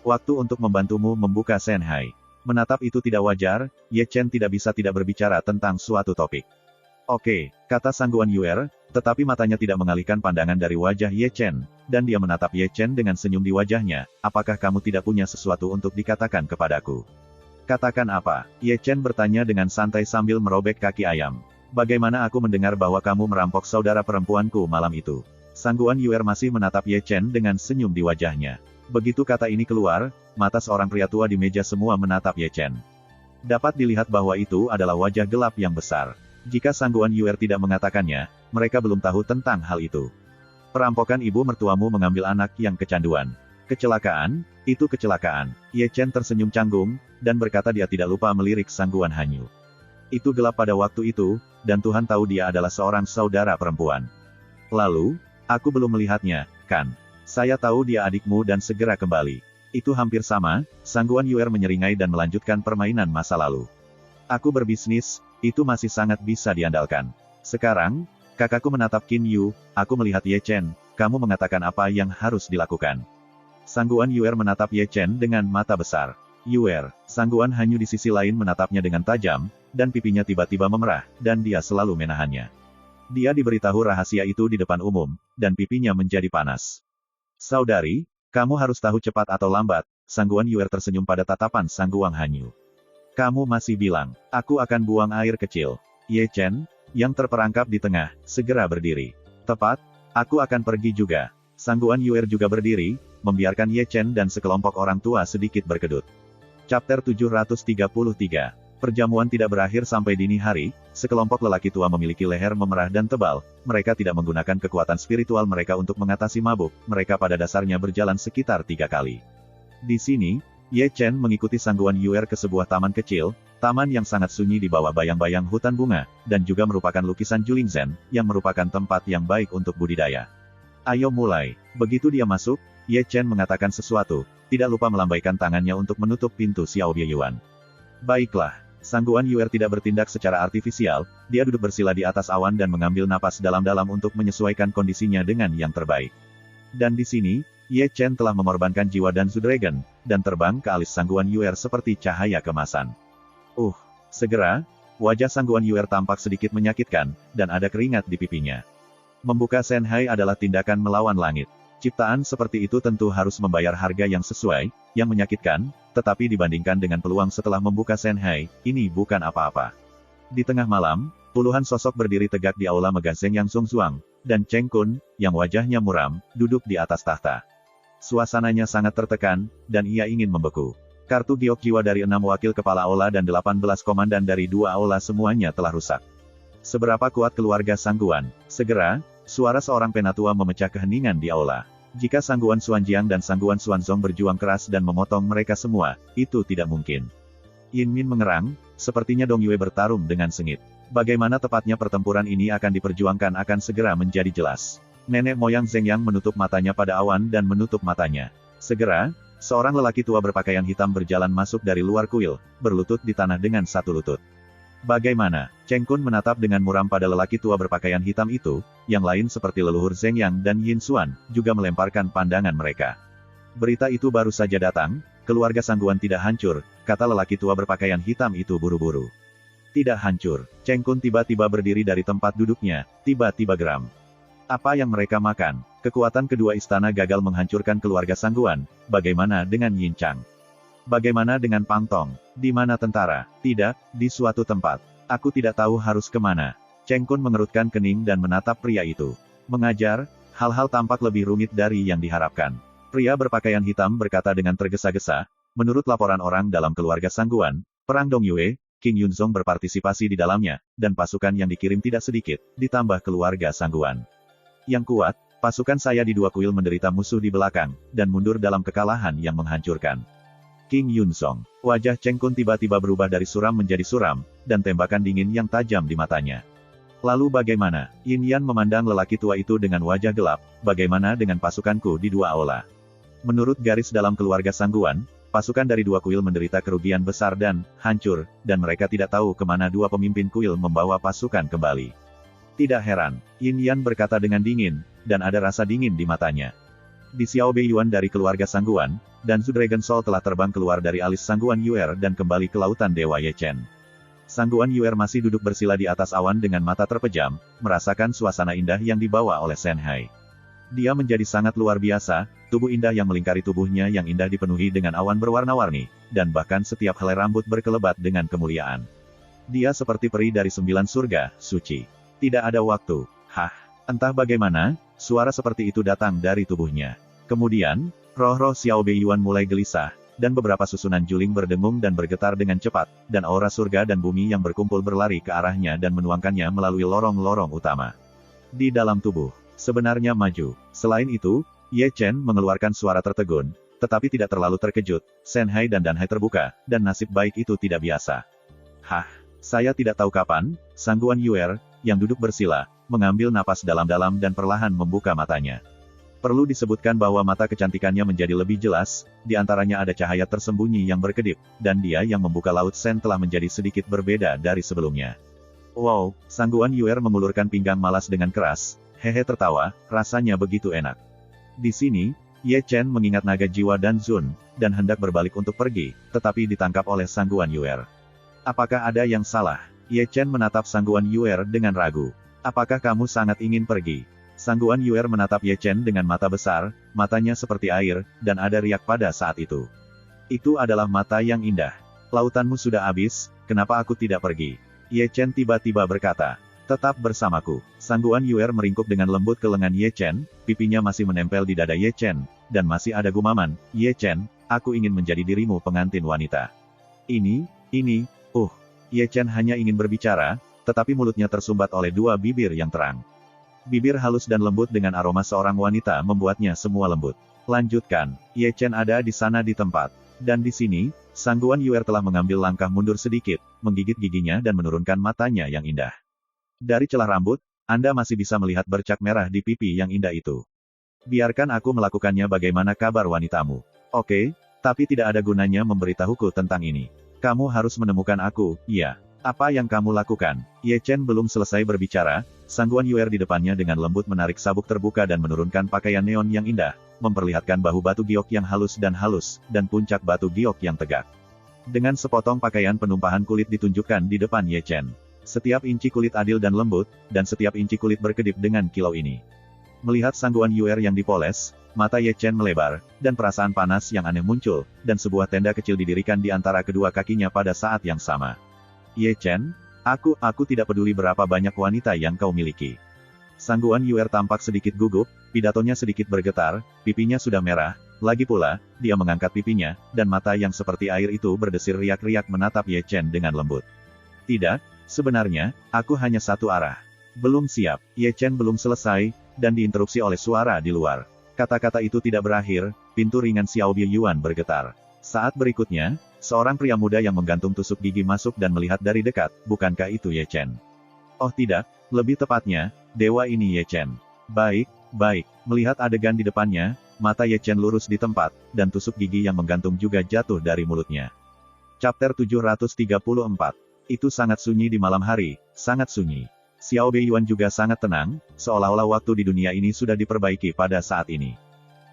Waktu untuk membantumu membuka Shanghai. Menatap itu tidak wajar, Ye Chen tidak bisa tidak berbicara tentang suatu topik. Oke, kata Sangguan Yuer, tetapi matanya tidak mengalihkan pandangan dari wajah Ye Chen, dan dia menatap Ye Chen dengan senyum di wajahnya, apakah kamu tidak punya sesuatu untuk dikatakan kepadaku? Katakan apa? Ye Chen bertanya dengan santai sambil merobek kaki ayam. Bagaimana aku mendengar bahwa kamu merampok saudara perempuanku malam itu? Sangguan Yuer masih menatap Ye Chen dengan senyum di wajahnya. Begitu kata ini keluar, mata seorang pria tua di meja semua menatap Ye Chen. Dapat dilihat bahwa itu adalah wajah gelap yang besar. Jika Sangguan Yuer tidak mengatakannya, mereka belum tahu tentang hal itu. Perampokan ibu mertuamu mengambil anak yang kecanduan. Kecelakaan, itu kecelakaan. Ye Chen tersenyum canggung, dan berkata dia tidak lupa melirik Sangguan Hanyu. Itu gelap pada waktu itu, dan Tuhan tahu dia adalah seorang saudara perempuan. Lalu, aku belum melihatnya, kan? Saya tahu dia adikmu dan segera kembali. Itu hampir sama, Sangguan Yuer menyeringai dan melanjutkan permainan masa lalu. Aku berbisnis, itu masih sangat bisa diandalkan. Sekarang, kakakku menatap Qin Yu, aku melihat Ye Chen, kamu mengatakan apa yang harus dilakukan. Sangguan Yuer menatap Ye Chen dengan mata besar. Yuer, Sangguan Hanyu di sisi lain menatapnya dengan tajam, dan pipinya tiba-tiba memerah, dan dia selalu menahannya. Dia diberitahu rahasia itu di depan umum, dan pipinya menjadi panas. Saudari, kamu harus tahu cepat atau lambat, Sangguan Yuer tersenyum pada tatapan Sangguan Hanyu. Kamu masih bilang, aku akan buang air kecil. Ye Chen, yang terperangkap di tengah, segera berdiri. Tepat, aku akan pergi juga. Sangguan Yuer juga berdiri, membiarkan Ye Chen dan sekelompok orang tua sedikit berkedut. Chapter 733. Perjamuan tidak berakhir sampai dini hari, sekelompok lelaki tua memiliki leher memerah dan tebal, mereka tidak menggunakan kekuatan spiritual mereka untuk mengatasi mabuk, mereka pada dasarnya berjalan sekitar 3 kali. Di sini, Ye Chen mengikuti Sangguan Yuer ke sebuah taman kecil, taman yang sangat sunyi di bawah bayang-bayang hutan bunga, dan juga merupakan lukisan Julingzhen, yang merupakan tempat yang baik untuk budidaya. Ayo mulai. Begitu dia masuk, Ye Chen mengatakan sesuatu, tidak lupa melambaikan tangannya untuk menutup pintu Xiao Bieyuan. Baiklah. Sangguan Yuer tidak bertindak secara artifisial, dia duduk bersila di atas awan dan mengambil napas dalam-dalam untuk menyesuaikan kondisinya dengan yang terbaik. Dan di sini, Ye Chen telah mengorbankan jiwa dan Dragon, dan terbang ke alis Sangguan Yuer seperti cahaya kemasan. Segera, wajah Sangguan Yuer tampak sedikit menyakitkan, dan ada keringat di pipinya. Membuka Shanghai adalah tindakan melawan langit. Ciptaan seperti itu tentu harus membayar harga yang sesuai, yang menyakitkan, tetapi dibandingkan dengan peluang setelah membuka Shanghai, ini bukan apa-apa. Di tengah malam, puluhan sosok berdiri tegak di aula megah Zheng Yang Songzuang, dan Cheng Kun, yang wajahnya muram, duduk di atas tahta. Suasananya sangat tertekan, dan ia ingin membeku. Kartu giok jiwa dari 6 wakil kepala aula dan 18 komandan dari 2 aula semuanya telah rusak. Seberapa kuat keluarga Sangguan? Segera, suara seorang penatua memecah keheningan di aula. Jika Sangguan Xuanjiang dan Sangguan Xuanzong berjuang keras dan memotong mereka semua, itu tidak mungkin. Yin Min mengerang, sepertinya Dong Yue bertarung dengan sengit. Bagaimana tepatnya pertempuran ini akan diperjuangkan akan segera menjadi jelas. Nenek moyang Zheng Yang menutup matanya pada awan dan menutup matanya. Segera, seorang lelaki tua berpakaian hitam berjalan masuk dari luar kuil, berlutut di tanah dengan satu lutut. Bagaimana? Cheng Kun menatap dengan muram pada lelaki tua berpakaian hitam itu, yang lain seperti leluhur Zheng Yang dan Yin Xuan, juga melemparkan pandangan mereka. Berita itu baru saja datang, keluarga Sangguan tidak hancur, kata lelaki tua berpakaian hitam itu buru-buru. Tidak hancur. Cheng Kun tiba-tiba berdiri dari tempat duduknya, tiba-tiba geram. Apa yang mereka makan? Kekuatan kedua istana gagal menghancurkan keluarga Sangguan, bagaimana dengan Yin Chang? Bagaimana dengan Pang Tong? Di mana tentara? Tidak, di suatu tempat. Aku tidak tahu harus kemana. Cheng Kun mengerutkan kening dan menatap pria itu. Mengajar, hal-hal tampak lebih rumit dari yang diharapkan. Pria berpakaian hitam berkata dengan tergesa-gesa, menurut laporan orang dalam keluarga Sangguan, Perang Dong Yue, King Yunzong berpartisipasi di dalamnya, dan pasukan yang dikirim tidak sedikit, ditambah keluarga Sangguan. Yang kuat, pasukan saya di dua kuil menderita musuh di belakang, dan mundur dalam kekalahan yang menghancurkan. King Yunzong. Wajah Cheng Kun tiba-tiba berubah dari suram menjadi suram, dan tembakan dingin yang tajam di matanya. Lalu bagaimana? Yin Yan memandang lelaki tua itu dengan wajah gelap, bagaimana dengan pasukanku di dua aula? Menurut garis dalam keluarga Sangguan, pasukan dari dua kuil menderita kerugian besar dan hancur, dan mereka tidak tahu kemana dua pemimpin kuil membawa pasukan kembali. Tidak heran, Yin Yan berkata dengan dingin, dan ada rasa dingin di matanya. Di Xiao Beiyuan dari keluarga Sangguan, dan Zhu Dragon Soul telah terbang keluar dari alis Sangguan Yuer dan kembali ke lautan Dewa Ye Chen. Sangguan Yuer masih duduk bersila di atas awan dengan mata terpejam, merasakan suasana indah yang dibawa oleh Shen Hai. Dia menjadi sangat luar biasa, tubuh indah yang melingkari tubuhnya yang indah dipenuhi dengan awan berwarna-warni, dan bahkan setiap helai rambut berkelebat dengan kemuliaan. Dia seperti peri dari 9 surga, suci. Tidak ada waktu. Entah bagaimana, suara seperti itu datang dari tubuhnya. Kemudian, roh-roh Xiao Beiyuan mulai gelisah, dan beberapa susunan juling berdengung dan bergetar dengan cepat, dan aura surga dan bumi yang berkumpul berlari ke arahnya dan menuangkannya melalui lorong-lorong utama. Di dalam tubuh, sebenarnya maju. Selain itu, Ye Chen mengeluarkan suara tertegun, tetapi tidak terlalu terkejut. Shen Hai dan Dan Hai terbuka, dan nasib baik itu tidak biasa. Saya tidak tahu kapan, Sangguan Yuer, yang duduk bersila, mengambil napas dalam-dalam dan perlahan membuka matanya. Perlu disebutkan bahwa mata kecantikannya menjadi lebih jelas, di antaranya ada cahaya tersembunyi yang berkedip, dan dia yang membuka Laut Sen telah menjadi sedikit berbeda dari sebelumnya. Wow, Sangguan Yuer mengulurkan pinggang malas dengan keras, hehe tertawa, rasanya begitu enak. Di sini, Ye Chen mengingat naga jiwa dan Zun, dan hendak berbalik untuk pergi, tetapi ditangkap oleh Sangguan Yuer. Apakah ada yang salah? Ye Chen menatap Sangguan Yuer dengan ragu. Apakah kamu sangat ingin pergi? Sangguan Yuer menatap Ye Chen dengan mata besar, matanya seperti air, dan ada riak pada saat itu. Itu adalah mata yang indah. Lautanmu sudah habis, kenapa aku tidak pergi? Ye Chen tiba-tiba berkata. Tetap bersamaku. Sangguan Yuer meringkuk dengan lembut ke lengan Ye Chen, pipinya masih menempel di dada Ye Chen, dan masih ada gumaman, Ye Chen, aku ingin menjadi dirimu pengantin wanita. Ini, Ye Chen hanya ingin berbicara, tetapi mulutnya tersumbat oleh dua bibir yang terang. Bibir halus dan lembut dengan aroma seorang wanita membuatnya semua lembut. Lanjutkan, Ye Chen ada di sana di tempat. Dan di sini, Sangguan Yuer telah mengambil langkah mundur sedikit, menggigit giginya dan menurunkan matanya yang indah. Dari celah rambut, Anda masih bisa melihat bercak merah di pipi yang indah itu. Biarkan aku melakukannya. Bagaimana kabar wanitamu? Oke, tapi tidak ada gunanya memberitahuku tentang ini. Kamu harus menemukan aku, iya. Apa yang kamu lakukan? Ye Chen belum selesai berbicara, Sangguan Yuer di depannya dengan lembut menarik sabuk terbuka dan menurunkan pakaian neon yang indah, memperlihatkan bahu batu giok yang halus, dan puncak batu giok yang tegak. Dengan sepotong pakaian penumpahan kulit ditunjukkan di depan Ye Chen. Setiap inci kulit adil dan lembut, dan setiap inci kulit berkedip dengan kilau ini. Melihat Sangguan Yuer yang dipoles, mata Ye Chen melebar, dan perasaan panas yang aneh muncul, dan sebuah tenda kecil didirikan di antara kedua kakinya pada saat yang sama. Ye Chen, aku tidak peduli berapa banyak wanita yang kau miliki. Sangguan Yuer tampak sedikit gugup, pidatonya sedikit bergetar, pipinya sudah merah, lagi pula, dia mengangkat pipinya, dan mata yang seperti air itu berdesir riak-riak menatap Ye Chen dengan lembut. Tidak, sebenarnya, aku hanya satu arah. Belum siap, Ye Chen belum selesai, dan diinterupsi oleh suara di luar. Kata-kata itu tidak berakhir, pintu ringan Xiao Beiyuan bergetar. Saat berikutnya, seorang pria muda yang menggantung tusuk gigi masuk dan melihat dari dekat, bukankah itu Ye Chen? Oh tidak, lebih tepatnya, dewa ini Ye Chen. Baik, melihat adegan di depannya, mata Ye Chen lurus di tempat, dan tusuk gigi yang menggantung juga jatuh dari mulutnya. Chapter 734. Itu sangat sunyi di malam hari, sangat sunyi. Xiao Beiyuan juga sangat tenang, seolah-olah waktu di dunia ini sudah diperbaiki pada saat ini.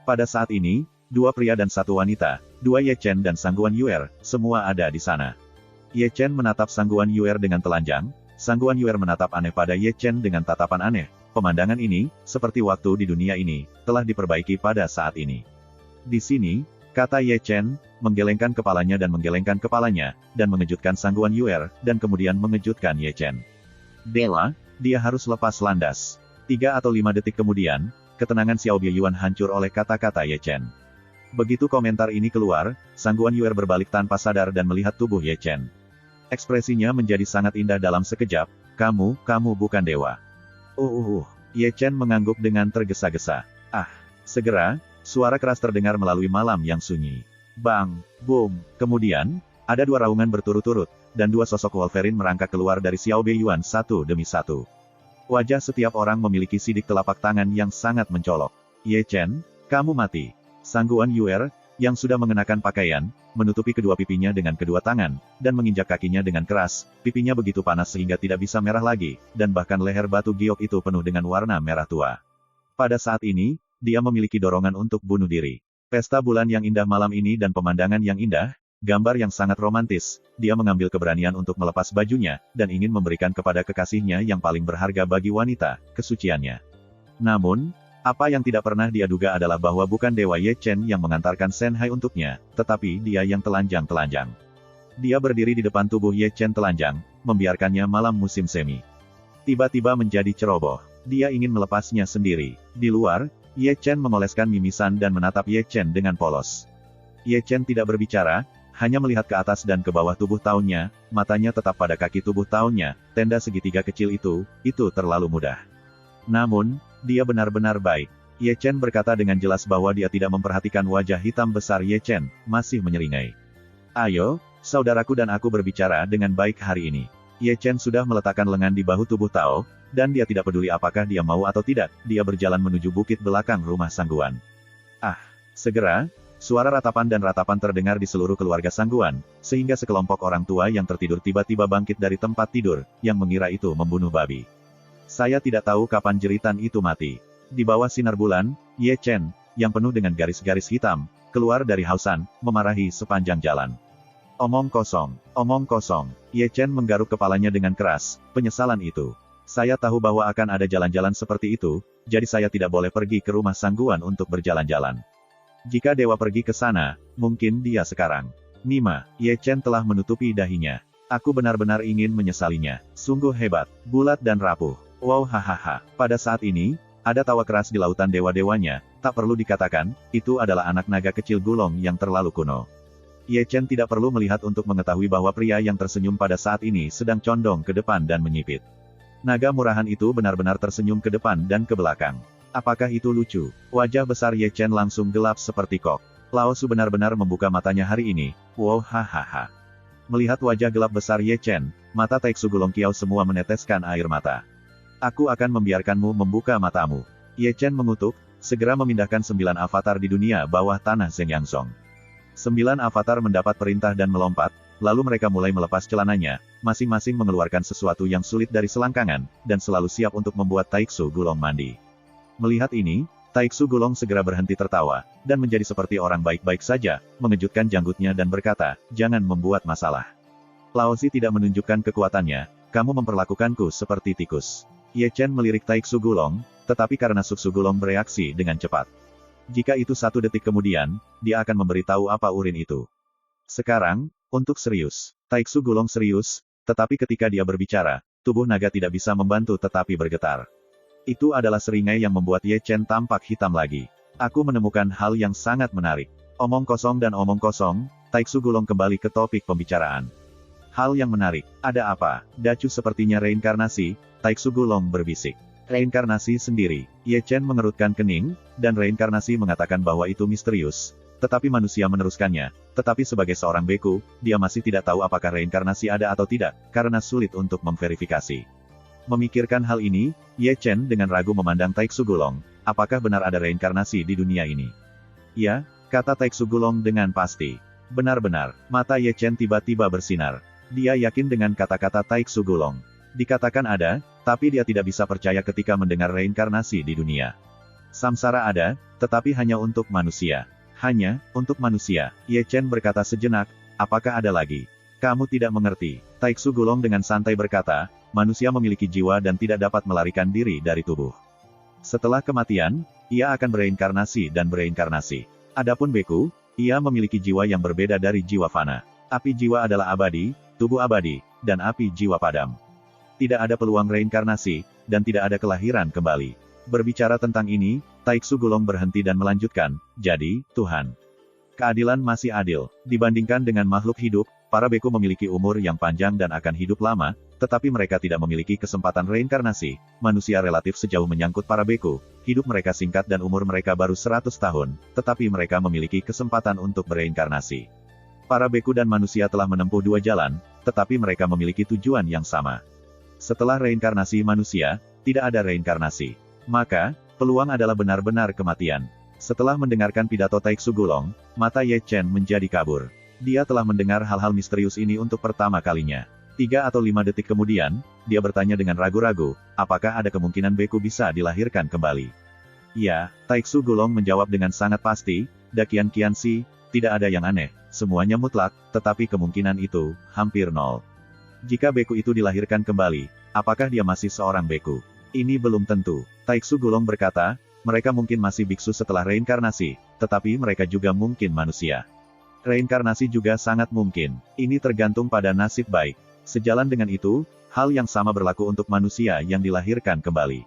Pada saat ini, dua pria dan satu wanita, dua Ye Chen dan Sangguan Yuer, semua ada di sana. Ye Chen menatap Sangguan Yuer dengan telanjang, Sangguan Yuer menatap aneh pada Ye Chen dengan tatapan aneh. Pemandangan ini, seperti waktu di dunia ini, telah diperbaiki pada saat ini. Di sini, kata Ye Chen, menggelengkan kepalanya dan mengejutkan Sangguan Yuer, dan kemudian mengejutkan Ye Chen. Dewa, dia harus lepas landas. 3 atau 5 detik kemudian, ketenangan Xiao Beiyuan hancur oleh kata-kata Ye Chen. Begitu komentar ini keluar, Sangguan Yuer berbalik tanpa sadar dan melihat tubuh Ye Chen. Ekspresinya menjadi sangat indah dalam sekejap, kamu bukan dewa. Ye Chen mengangguk dengan tergesa-gesa. Segera, suara keras terdengar melalui malam yang sunyi. Bang, boom, kemudian, ada 2 raungan berturut-turut, dan 2 sosok Wolverine merangkak keluar dari Xiao Beiyuan satu demi satu. Wajah setiap orang memiliki sidik telapak tangan yang sangat mencolok. Ye Chen, kamu mati. Sangguan Yuer, yang sudah mengenakan pakaian, menutupi kedua pipinya dengan kedua tangan, dan menginjak kakinya dengan keras, pipinya begitu panas sehingga tidak bisa merah lagi, dan bahkan leher batu giok itu penuh dengan warna merah tua. Pada saat ini, dia memiliki dorongan untuk bunuh diri. Pesta bulan yang indah malam ini dan pemandangan yang indah, gambar yang sangat romantis, dia mengambil keberanian untuk melepas bajunya, dan ingin memberikan kepada kekasihnya yang paling berharga bagi wanita, kesuciannya. Namun, apa yang tidak pernah dia duga adalah bahwa bukan Dewa Ye Chen yang mengantarkan Shen Hai untuknya, tetapi dia yang telanjang-telanjang. Dia berdiri di depan tubuh Ye Chen telanjang, membiarkannya malam musim semi. Tiba-tiba menjadi ceroboh. Dia ingin melepasnya sendiri. Di luar, Ye Chen mengoleskan mimisan dan menatap Ye Chen dengan polos. Ye Chen tidak berbicara, hanya melihat ke atas dan ke bawah tubuh taunnya, matanya tetap pada kaki tubuh taunnya, tenda segitiga kecil itu terlalu mudah. Namun, dia benar-benar baik. Ye Chen berkata dengan jelas bahwa dia tidak memperhatikan wajah hitam besar Ye Chen, masih menyeringai. Ayo, saudaraku dan aku berbicara dengan baik hari ini. Ye Chen sudah meletakkan lengan di bahu tubuh Tao, dan dia tidak peduli apakah dia mau atau tidak, dia berjalan menuju bukit belakang rumah Sangguan. Segera, suara ratapan dan ratapan terdengar di seluruh keluarga Sangguan, sehingga sekelompok orang tua yang tertidur tiba-tiba bangkit dari tempat tidur, yang mengira itu membunuh babi. Saya tidak tahu kapan jeritan itu mati. Di bawah sinar bulan, Ye Chen, yang penuh dengan garis-garis hitam, keluar dari Hausan, memarahi sepanjang jalan. Omong kosong. Ye Chen menggaruk kepalanya dengan keras, penyesalan itu. Saya tahu bahwa akan ada jalan-jalan seperti itu, jadi saya tidak boleh pergi ke rumah Sangguan untuk berjalan-jalan. Jika dewa pergi ke sana, mungkin dia sekarang. Nima, Ye Chen telah menutupi dahinya. Aku benar-benar ingin menyesalinya. Sungguh hebat, bulat dan rapuh. Wow, hahaha. Pada saat ini, ada tawa keras di lautan dewa-dewanya, tak perlu dikatakan, itu adalah anak naga kecil Gulong yang terlalu kuno. Ye Chen tidak perlu melihat untuk mengetahui bahwa pria yang tersenyum pada saat ini sedang condong ke depan dan menyipit. Naga murahan itu benar-benar tersenyum ke depan dan ke belakang. Apakah itu lucu? Wajah besar Ye Chen langsung gelap seperti kok. Lao Su benar-benar membuka matanya hari ini. Wow, hahaha. Melihat wajah gelap besar Ye Chen, mata Taiksu Gulong Kiao semua meneteskan air mata. Aku akan membiarkanmu membuka matamu. Ye Chen mengutuk, segera memindahkan 9 avatar di dunia bawah tanah Zeng Yang Song. 9 avatar mendapat perintah dan melompat, lalu mereka mulai melepas celananya, masing-masing mengeluarkan sesuatu yang sulit dari selangkangan, dan selalu siap untuk membuat Taiksu Gulong mandi. Melihat ini, Taiksu Gulong segera berhenti tertawa, dan menjadi seperti orang baik-baik saja, mengejutkan janggutnya dan berkata, jangan membuat masalah. Lao Zi tidak menunjukkan kekuatannya, kamu memperlakukanku seperti tikus. Ye Chen melirik Taiksu Gulong, tetapi karena Suksu Gulong bereaksi dengan cepat. Jika itu 1 detik kemudian, dia akan memberitahu apa urin itu. Sekarang, untuk serius. Taiksu Gulong serius, tetapi ketika dia berbicara, tubuh naga tidak bisa membantu tetapi bergetar. Itu adalah seringai yang membuat Ye Chen tampak hitam lagi. Aku menemukan hal yang sangat menarik. Omong kosong dan omong kosong, Taiksu Gulong kembali ke topik pembicaraan. Hal yang menarik, ada apa? Dacu sepertinya reinkarnasi, Taiksu Gulong berbisik. Reinkarnasi sendiri. Ye Chen mengerutkan kening, dan reinkarnasi mengatakan bahwa itu misterius. Tetapi manusia meneruskannya, tetapi sebagai seorang beku, dia masih tidak tahu apakah reinkarnasi ada atau tidak, karena sulit untuk memverifikasi. Memikirkan hal ini, Ye Chen dengan ragu memandang Taiksu Gulong, apakah benar ada reinkarnasi di dunia ini? Ya, kata Taiksu Gulong dengan pasti. Benar-benar, mata Ye Chen tiba-tiba bersinar. Dia yakin dengan kata-kata Taiksu Gulong. Dikatakan ada, tapi dia tidak bisa percaya ketika mendengar reinkarnasi di dunia. Samsara ada, tetapi hanya untuk manusia. Hanya, untuk manusia. Ye Chen berkata sejenak, apakah ada lagi? Kamu tidak mengerti. Taiksu Gulong dengan santai berkata, manusia memiliki jiwa dan tidak dapat melarikan diri dari tubuh. Setelah kematian, ia akan bereinkarnasi dan bereinkarnasi. Adapun Beku, ia memiliki jiwa yang berbeda dari jiwa fana. Api jiwa adalah abadi, tubuh abadi, dan api jiwa padam. Tidak ada peluang reinkarnasi, dan tidak ada kelahiran kembali. Berbicara tentang ini, Taiksu Gulong berhenti dan melanjutkan, jadi, Tuhan. Keadilan masih adil. Dibandingkan dengan makhluk hidup, para beku memiliki umur yang panjang dan akan hidup lama, tetapi mereka tidak memiliki kesempatan reinkarnasi. Manusia relatif sejauh menyangkut para beku, hidup mereka singkat dan umur mereka baru 100 tahun, tetapi mereka memiliki kesempatan untuk bereinkarnasi. Para beku dan manusia telah menempuh dua jalan, tetapi mereka memiliki tujuan yang sama. Setelah reinkarnasi manusia, tidak ada reinkarnasi. Maka, peluang adalah benar-benar kematian. Setelah mendengarkan pidato Taiksu Gulong, mata Ye Chen menjadi kabur. Dia telah mendengar hal-hal misterius ini untuk pertama kalinya. 3 atau 5 detik kemudian, dia bertanya dengan ragu-ragu, apakah ada kemungkinan beku bisa dilahirkan kembali? Ya, Taiksu Gulong menjawab dengan sangat pasti, Dakian Qianxi, tidak ada yang aneh, semuanya mutlak, tetapi kemungkinan itu, hampir nol. Jika beku itu dilahirkan kembali, apakah dia masih seorang beku? Ini belum tentu. Taiksu Gulong berkata, mereka mungkin masih biksu setelah reinkarnasi, tetapi mereka juga mungkin manusia. Reinkarnasi juga sangat mungkin. Ini tergantung pada nasib baik. Sejalan dengan itu, hal yang sama berlaku untuk manusia yang dilahirkan kembali.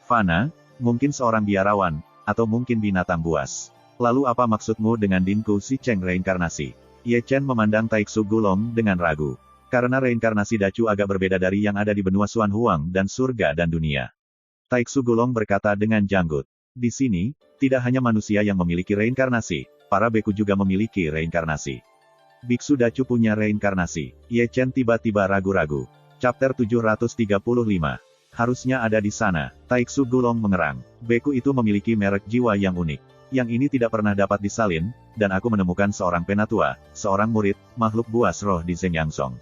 Fana, mungkin seorang biarawan, atau mungkin binatang buas. Lalu apa maksudmu dengan Dinku Si Cheng reinkarnasi? Ye Chen memandang Taiksu Gulong dengan ragu. Karena reinkarnasi Dacu agak berbeda dari yang ada di benua Xuan Huang dan surga dan dunia. Taiksu Gulong berkata dengan janggut. Di sini, tidak hanya manusia yang memiliki reinkarnasi, para beku juga memiliki reinkarnasi. Biksu Dacu punya reinkarnasi. Ye Chen tiba-tiba ragu-ragu. Chapter 735. Harusnya ada di sana. Taiksu Gulong mengerang. Beku itu memiliki merek jiwa yang unik. Yang ini tidak pernah dapat disalin, dan aku menemukan seorang penatua, seorang murid, makhluk buas roh di Zeng Yangsong.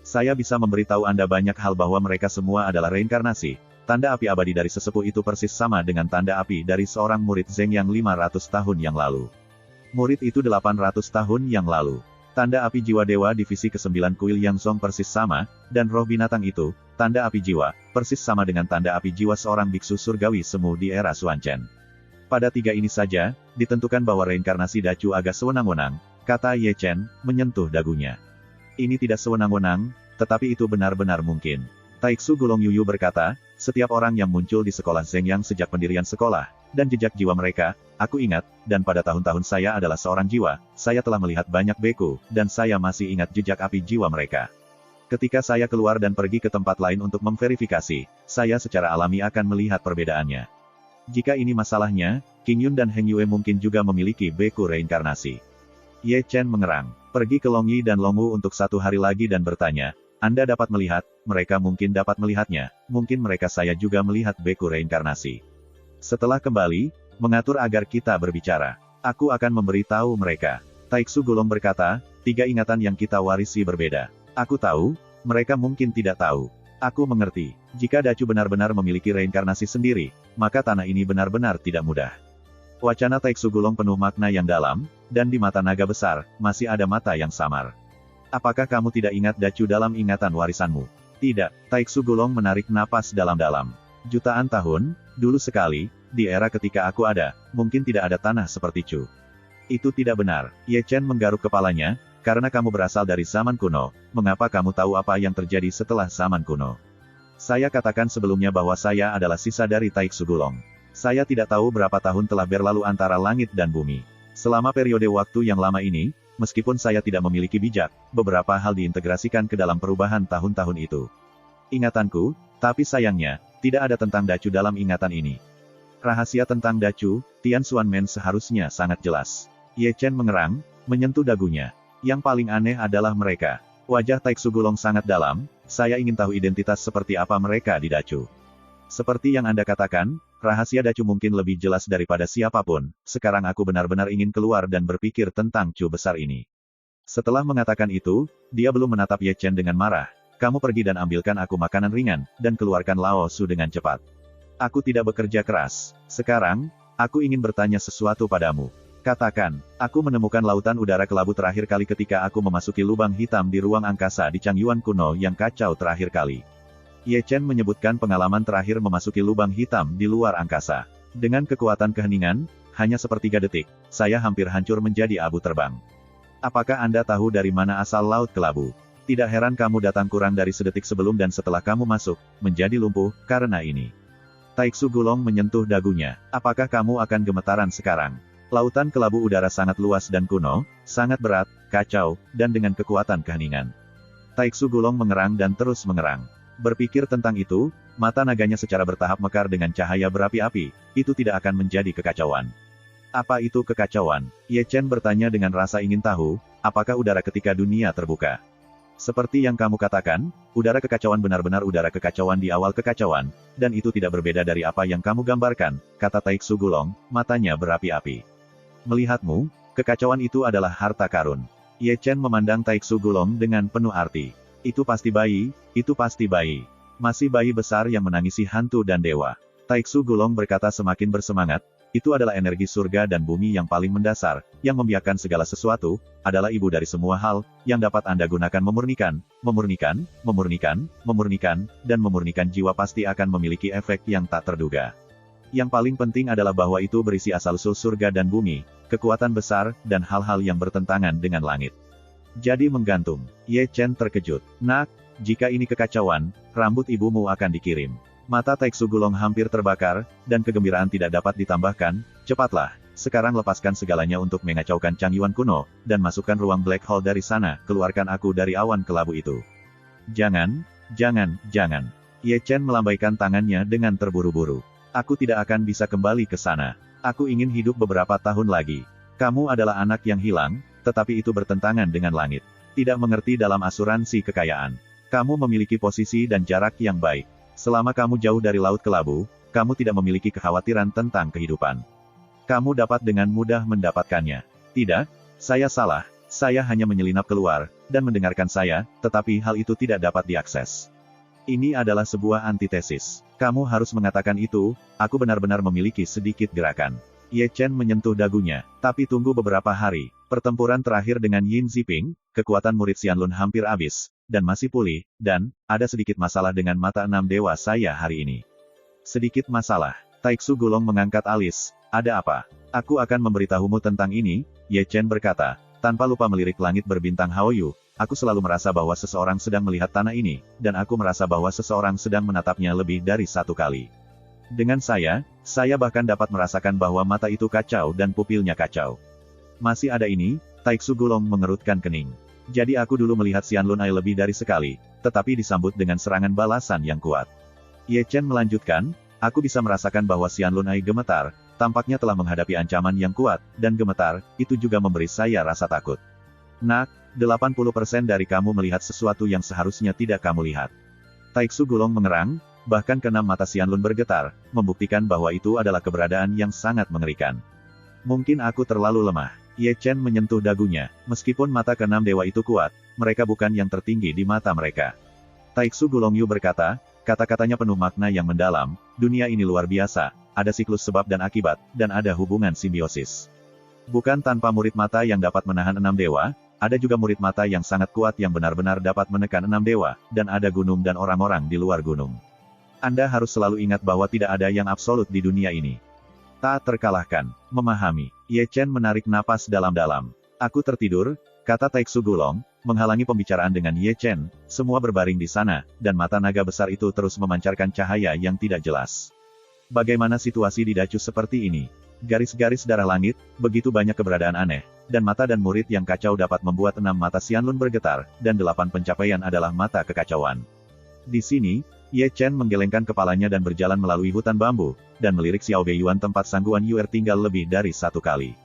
Saya bisa memberitahu Anda banyak hal bahwa mereka semua adalah reinkarnasi. Tanda api abadi dari sesepuh itu persis sama dengan tanda api dari seorang murid Zeng yang 500 tahun yang lalu. Murid itu 800 tahun yang lalu. Tanda api jiwa dewa divisi ke-9 kuil Yangsong persis sama, dan roh binatang itu, tanda api jiwa, persis sama dengan tanda api jiwa seorang biksu surgawi semu di era Xuan Chen. Pada 3 ini saja, ditentukan bahwa reinkarnasi Dacu agak sewenang-wenang, kata Ye Chen, menyentuh dagunya. Ini tidak sewenang-wenang, tetapi itu benar-benar mungkin. Taiksu Gulong Yuyu berkata, setiap orang yang muncul di sekolah Zhengyang sejak pendirian sekolah, dan jejak jiwa mereka, aku ingat, dan pada tahun-tahun saya adalah seorang jiwa, saya telah melihat banyak beku, dan saya masih ingat jejak api jiwa mereka. Ketika saya keluar dan pergi ke tempat lain untuk memverifikasi, saya secara alami akan melihat perbedaannya. Jika ini masalahnya, Qing Yun dan Heng Yue mungkin juga memiliki beku reinkarnasi. Ye Chen mengerang, pergi ke Long Yi dan Long Wu untuk 1 hari lagi dan bertanya, Anda dapat melihat, mereka mungkin dapat melihatnya, mungkin mereka saya juga melihat beku reinkarnasi. Setelah kembali, mengatur agar kita berbicara. Aku akan memberitahu mereka. Taiksu Gulong berkata, 3 ingatan yang kita warisi berbeda. Aku tahu, mereka mungkin tidak tahu. Aku mengerti, jika Dacu benar-benar memiliki reinkarnasi sendiri, maka tanah ini benar-benar tidak mudah. Wacana Taiksu Gulong penuh makna yang dalam, dan di mata naga besar, masih ada mata yang samar. Apakah kamu tidak ingat Dacu dalam ingatan warisanmu? Tidak, Taiksu Gulong menarik napas dalam-dalam. Jutaan tahun, dulu sekali, di era ketika aku ada, mungkin tidak ada tanah seperti Chu. Itu tidak benar. Ye Chen menggaruk kepalanya, karena kamu berasal dari zaman kuno, mengapa kamu tahu apa yang terjadi setelah zaman kuno? Saya katakan sebelumnya bahwa saya adalah sisa dari Taiksu Gulong. Saya tidak tahu berapa tahun telah berlalu antara langit dan bumi. Selama periode waktu yang lama ini, meskipun saya tidak memiliki bijak, beberapa hal diintegrasikan ke dalam perubahan tahun-tahun itu. Ingatanku, tapi sayangnya, tidak ada tentang Dacu dalam ingatan ini. Rahasia tentang Dacu, Tian Xuanmen seharusnya sangat jelas. Ye Chen mengerang, menyentuh dagunya. Yang paling aneh adalah mereka. Wajah Taiksu Gulong sangat dalam, saya ingin tahu identitas seperti apa mereka di Dacu. Seperti yang Anda katakan, rahasia Dacu mungkin lebih jelas daripada siapapun, sekarang aku benar-benar ingin keluar dan berpikir tentang Chu besar ini. Setelah mengatakan itu, dia belum menatap Ye Chen dengan marah. Kamu pergi dan ambilkan aku makanan ringan, dan keluarkan Lao Su dengan cepat. Aku tidak bekerja keras. Sekarang, aku ingin bertanya sesuatu padamu. Katakan, aku menemukan lautan udara kelabu terakhir kali ketika aku memasuki lubang hitam di ruang angkasa di Changyuan kuno yang kacau terakhir kali. Ye Chen menyebutkan pengalaman terakhir memasuki lubang hitam di luar angkasa. Dengan kekuatan keheningan, hanya sepertiga detik, saya hampir hancur menjadi abu terbang. Apakah Anda tahu dari mana asal laut kelabu? Tidak heran kamu datang kurang dari sedetik sebelum dan setelah kamu masuk, menjadi lumpuh, karena ini. Taiksu Gulong menyentuh dagunya. Apakah kamu akan gemetaran sekarang? Lautan kelabu udara sangat luas dan kuno, sangat berat, kacau, dan dengan kekuatan keheningan. Taiksu Gulong mengerang dan terus mengerang. Berpikir tentang itu, mata naganya secara bertahap mekar dengan cahaya berapi-api, itu tidak akan menjadi kekacauan. Apa itu kekacauan? Ye Chen bertanya dengan rasa ingin tahu, apakah udara ketika dunia terbuka? Seperti yang kamu katakan, udara kekacauan benar-benar udara kekacauan di awal kekacauan, dan itu tidak berbeda dari apa yang kamu gambarkan, kata Taiksu Gulong, matanya berapi-api. Melihatmu, kekacauan itu adalah harta karun. Ye Chen memandang Taiksu Gulong dengan penuh arti. Itu pasti bayi, itu pasti bayi. Masih bayi besar yang menangisi hantu dan dewa. Taiksu Gulong berkata semakin bersemangat, itu adalah energi surga dan bumi yang paling mendasar, yang membiarkan segala sesuatu, adalah ibu dari semua hal, yang dapat Anda gunakan memurnikan, dan memurnikan jiwa pasti akan memiliki efek yang tak terduga. Yang paling penting adalah bahwa itu berisi asal-usul surga dan bumi, kekuatan besar, dan hal-hal yang bertentangan dengan langit. Jadi menggantung. Ye Chen terkejut. Nak, jika ini kekacauan, rambut ibumu akan dikirim. Mata Taiksu Gulong hampir terbakar, dan kegembiraan tidak dapat ditambahkan. Cepatlah, sekarang lepaskan segalanya untuk mengacaukan Changyuan kuno, dan masukkan ruang black hole dari sana, keluarkan aku dari awan kelabu itu. Jangan. Ye Chen melambaikan tangannya dengan terburu-buru. Aku tidak akan bisa kembali ke sana. Aku ingin hidup beberapa tahun lagi. Kamu adalah anak yang hilang, tetapi itu bertentangan dengan langit. Tidak mengerti dalam asuransi kekayaan. Kamu memiliki posisi dan jarak yang baik. Selama kamu jauh dari laut kelabu, kamu tidak memiliki kekhawatiran tentang kehidupan. Kamu dapat dengan mudah mendapatkannya. Tidak, saya salah, saya hanya menyelinap keluar, dan mendengarkan saya, tetapi hal itu tidak dapat diakses. Ini adalah sebuah antitesis. Kamu harus mengatakan itu, aku benar-benar memiliki sedikit gerakan. Ye Chen menyentuh dagunya, tapi tunggu beberapa hari. Pertempuran terakhir dengan Yin Ziping, kekuatan murid Xianlun hampir habis, dan masih pulih, dan, ada sedikit masalah dengan mata 6 dewa saya hari ini. Sedikit masalah. Taiksu Gulong mengangkat alis, ada apa? Aku akan memberitahumu tentang ini, Ye Chen berkata, tanpa lupa melirik langit berbintang Haoyu. Aku selalu merasa bahwa seseorang sedang melihat tanah ini, dan aku merasa bahwa seseorang sedang menatapnya lebih dari satu kali. Dengan saya bahkan dapat merasakan bahwa mata itu kacau dan pupilnya kacau. Masih ada ini, Taiksu Gulong mengerutkan kening. Jadi aku dulu melihat Xianlun Ai lebih dari sekali, tetapi disambut dengan serangan balasan yang kuat. Ye Chen melanjutkan, aku bisa merasakan bahwa Xianlun Ai gemetar, tampaknya telah menghadapi ancaman yang kuat, dan gemetar, itu juga memberi saya rasa takut. Nak, 80% dari kamu melihat sesuatu yang seharusnya tidak kamu lihat. Taiksu Gulong mengerang, bahkan keenam mata Xianlun bergetar, membuktikan bahwa itu adalah keberadaan yang sangat mengerikan. Mungkin aku terlalu lemah. Ye Chen menyentuh dagunya, meskipun mata keenam dewa itu kuat, mereka bukan yang tertinggi di mata mereka. Taiksu Gulong Yu berkata, kata-katanya penuh makna yang mendalam, dunia ini luar biasa, ada siklus sebab dan akibat, dan ada hubungan simbiosis. Bukan tanpa murid mata yang dapat menahan 6 dewa, ada juga murid mata yang sangat kuat yang benar-benar dapat menekan 6 dewa, dan ada gunung dan orang-orang di luar gunung. Anda harus selalu ingat bahwa tidak ada yang absolut di dunia ini. Tak terkalahkan. Memahami. Ye Chen menarik napas dalam-dalam. Aku tertidur, kata Taiksu Gulong, menghalangi pembicaraan dengan Ye Chen, semua berbaring di sana, dan mata naga besar itu terus memancarkan cahaya yang tidak jelas. Bagaimana situasi di Dacu seperti ini? Garis-garis darah langit, begitu banyak keberadaan aneh, dan mata dan murid yang kacau dapat membuat 6 mata Xianlun bergetar, dan 8 pencapaian adalah mata kekacauan. Di sini, Ye Chen menggelengkan kepalanya dan berjalan melalui hutan bambu, dan melirik Xiao Beiyuan tempat Sangguan Yuer tinggal lebih dari satu kali.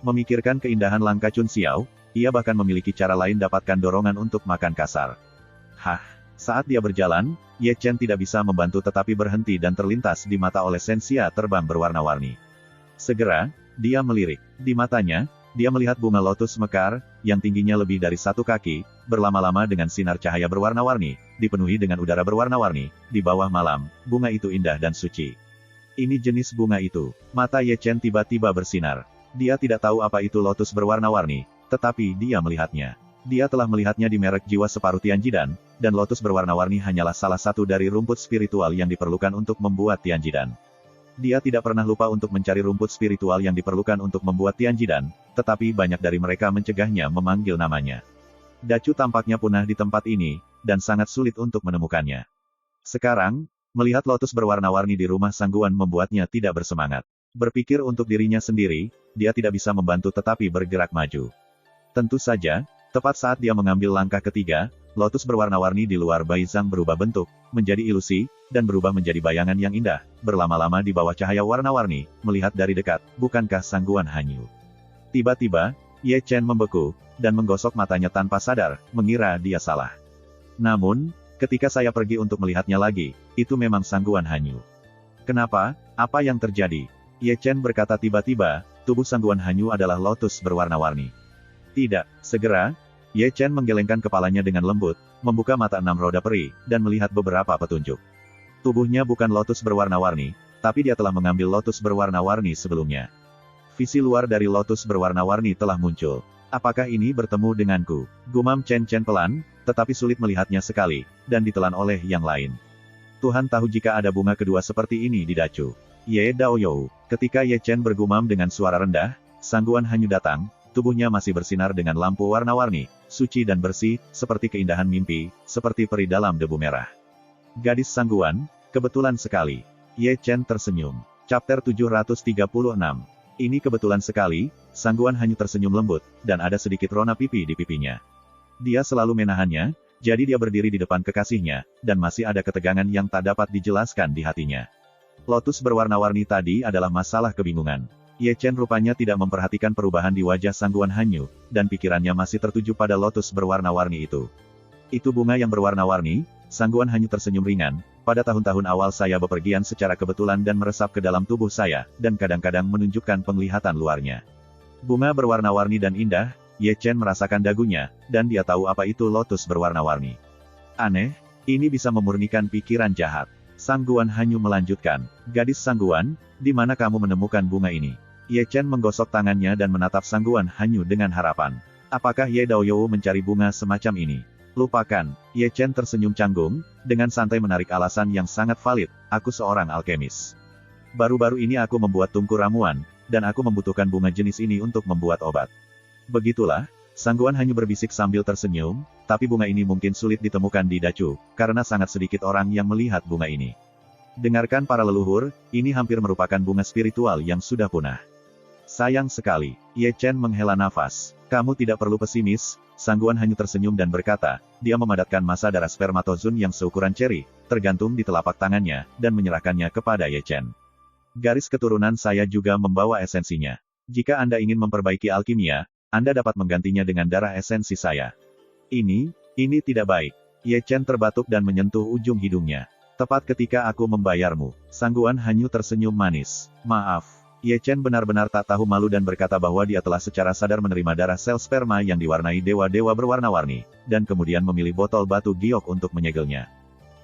Memikirkan keindahan langkah Chun Xiao, ia bahkan memiliki cara lain dapatkan dorongan untuk makan kasar. Saat dia berjalan, Ye Chen tidak bisa membantu tetapi berhenti dan terlintas di mata oleh sensia terbang berwarna-warni. Segera, dia melirik. Di matanya, Dia melihat bunga lotus mekar, yang tingginya lebih dari 1 kaki, berlama-lama dengan sinar cahaya berwarna-warni, dipenuhi dengan udara berwarna-warni, di bawah malam, bunga itu indah dan suci. Ini jenis bunga itu. Mata Ye Chen tiba-tiba bersinar. Dia tidak tahu apa itu lotus berwarna-warni, tetapi dia melihatnya. Dia telah melihatnya di merek jiwa separuh Tianjidan, dan lotus berwarna-warni hanyalah salah satu dari rumput spiritual yang diperlukan untuk membuat Tianjidan. Dia tidak pernah lupa untuk mencari rumput spiritual yang diperlukan untuk membuat Tianjidan, tetapi banyak dari mereka mencegahnya memanggil namanya. Dacu tampaknya punah di tempat ini, dan sangat sulit untuk menemukannya. Sekarang, melihat lotus berwarna-warni di rumah Sangguan membuatnya tidak bersemangat. Berpikir untuk dirinya sendiri, dia tidak bisa membantu tetapi bergerak maju. Tentu saja, tepat saat dia mengambil langkah ketiga, lotus berwarna-warni di luar Baizang berubah bentuk, menjadi ilusi, dan berubah menjadi bayangan yang indah, berlama-lama di bawah cahaya warna-warni, melihat dari dekat, bukankah Sangguan Hanyu? Tiba-tiba, Ye Chen membeku, dan menggosok matanya tanpa sadar, mengira dia salah. Namun, ketika saya pergi untuk melihatnya lagi, itu memang Sangguan Hanyu. Kenapa? Apa yang terjadi? Ye Chen berkata tiba-tiba, tubuh Sangguan Hanyu adalah lotus berwarna-warni. Tidak, segera, Ye Chen menggelengkan kepalanya dengan lembut, membuka mata 6 roda peri, dan melihat beberapa petunjuk. Tubuhnya bukan lotus berwarna-warni, tapi dia telah mengambil lotus berwarna-warni sebelumnya. Visi luar dari lotus berwarna-warni telah muncul. Apakah ini bertemu denganku? Gumam Chen Chen pelan, tetapi sulit melihatnya sekali, dan ditelan oleh yang lain. Tuhan tahu jika ada bunga kedua seperti ini di Dacu. Ye Daoyou. Ketika Ye Chen bergumam dengan suara rendah, Sangguan Hanyu datang, tubuhnya masih bersinar dengan lampu warna-warni, suci dan bersih, seperti keindahan mimpi, seperti peri dalam debu merah. Gadis Sangguan, kebetulan sekali. Ye Chen tersenyum. Chapter 736. Ini kebetulan sekali, Sangguan Hanyu tersenyum lembut, dan ada sedikit rona pipi di pipinya. Dia selalu menahannya, jadi dia berdiri di depan kekasihnya, dan masih ada ketegangan yang tak dapat dijelaskan di hatinya. Lotus berwarna-warni tadi adalah masalah kebingungan. Ye Chen rupanya tidak memperhatikan perubahan di wajah Sangguan Hanyu, dan pikirannya masih tertuju pada lotus berwarna-warni itu. Itu bunga yang berwarna-warni. Sangguan Hanyu tersenyum ringan. Pada tahun-tahun awal saya bepergian secara kebetulan dan meresap ke dalam tubuh saya, dan kadang-kadang menunjukkan penglihatan luarnya. Bunga berwarna-warni dan indah, Ye Chen merasakan dagunya, dan dia tahu apa itu lotus berwarna-warni. Aneh, ini bisa memurnikan pikiran jahat. Sangguan Hanyu melanjutkan, gadis Sangguan, di mana kamu menemukan bunga ini? Ye Chen menggosok tangannya dan menatap Sangguan Hanyu dengan harapan. Apakah Ye Daoyou mencari bunga semacam ini? Lupakan, Ye Chen tersenyum canggung, dengan santai menarik alasan yang sangat valid, aku seorang alkemis. Baru-baru ini aku membuat tungku ramuan, dan aku membutuhkan bunga jenis ini untuk membuat obat. Begitulah, Sangguan Hanyu berbisik sambil tersenyum, tapi bunga ini mungkin sulit ditemukan di Dacu, karena sangat sedikit orang yang melihat bunga ini. Dengarkan para leluhur, ini hampir merupakan bunga spiritual yang sudah punah. Sayang sekali, Ye Chen menghela nafas. Kamu tidak perlu pesimis, Sangguan Hanyu tersenyum dan berkata, dia memadatkan massa darah spermatozoon yang seukuran ceri, tergantung di telapak tangannya, dan menyerahkannya kepada Ye Chen. Garis keturunan saya juga membawa esensinya. Jika Anda ingin memperbaiki alkimia, Anda dapat menggantinya dengan darah esensi saya. Ini tidak baik. Ye Chen terbatuk dan menyentuh ujung hidungnya. Tepat ketika aku membayarmu, Sangguan Hanyu tersenyum manis. Maaf. Ye Chen benar-benar tak tahu malu dan berkata bahwa dia telah secara sadar menerima darah sel sperma yang diwarnai dewa-dewa berwarna-warni, dan kemudian memilih botol batu giok untuk menyegelnya.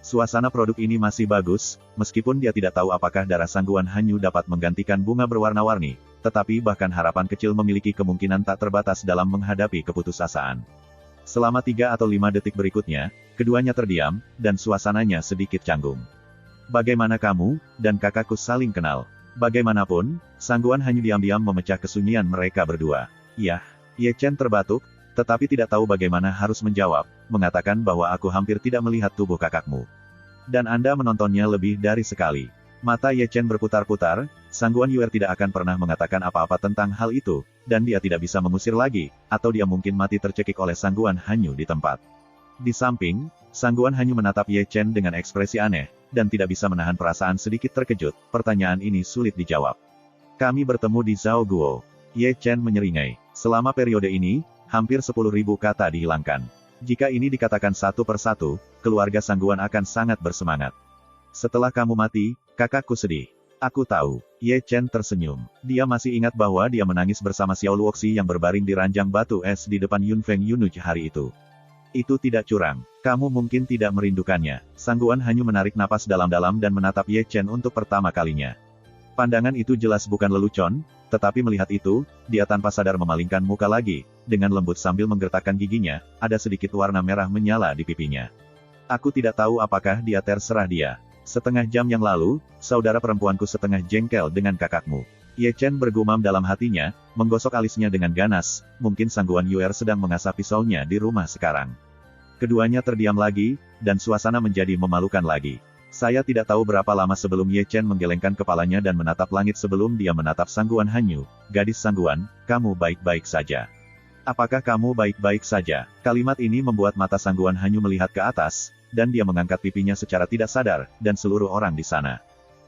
Suasana produk ini masih bagus, meskipun dia tidak tahu apakah darah Sangguan Hanyu dapat menggantikan bunga berwarna-warni, tetapi bahkan harapan kecil memiliki kemungkinan tak terbatas dalam menghadapi keputusasaan. Selama 3 atau 5 detik berikutnya, keduanya terdiam, dan suasananya sedikit canggung. Bagaimana kamu, dan kakakku saling kenal? Bagaimanapun, Sangguan Hanyu diam-diam memecah kesunyian mereka berdua. Yah, Ye Chen terbatuk, tetapi tidak tahu bagaimana harus menjawab, mengatakan bahwa aku hampir tidak melihat tubuh kakakmu. Dan Anda menontonnya lebih dari sekali. Mata Ye Chen berputar-putar, Sangguan Yuer tidak akan pernah mengatakan apa-apa tentang hal itu, dan dia tidak bisa mengusir lagi, atau dia mungkin mati tercekik oleh Sangguan Hanyu di tempat. Di samping, Sangguan Hanyu menatap Ye Chen dengan ekspresi aneh, dan tidak bisa menahan perasaan sedikit terkejut. Pertanyaan ini sulit dijawab. Kami bertemu di Zhao Guo. Ye Chen menyeringai. Selama periode ini, hampir 10.000 kata dihilangkan. Jika ini dikatakan satu persatu, keluarga Sangguan akan sangat bersemangat. Setelah kamu mati, kakakku sedih. Aku tahu. Ye Chen tersenyum. Dia masih ingat bahwa dia menangis bersama Xiao Luoxi yang berbaring di ranjang batu es di depan Yun Feng Yunuj hari itu. Itu tidak curang. Kamu mungkin tidak merindukannya. Sang Guan Hanyu menarik napas dalam-dalam dan menatap Ye Chen untuk pertama kalinya. Pandangan itu jelas bukan lelucon, tetapi melihat itu, dia tanpa sadar memalingkan muka lagi, dengan lembut sambil menggertakkan giginya, ada sedikit warna merah menyala di pipinya. Aku tidak tahu apakah dia terserah dia. Setengah jam yang lalu, saudara perempuanku setengah jengkel dengan kakakmu. Ye Chen bergumam dalam hatinya, menggosok alisnya dengan ganas, mungkin Sang Guan Yuer sedang mengasah pisaunya di rumah sekarang. Keduanya terdiam lagi, dan suasana menjadi memalukan lagi. Saya tidak tahu berapa lama sebelum Ye Chen menggelengkan kepalanya dan menatap langit sebelum dia menatap Sang Guan Hanyu. Gadis Sang Guan, kamu baik-baik saja. Apakah kamu baik-baik saja? Kalimat ini membuat mata Sang Guan Hanyu melihat ke atas, dan dia mengangkat pipinya secara tidak sadar, dan seluruh orang di sana.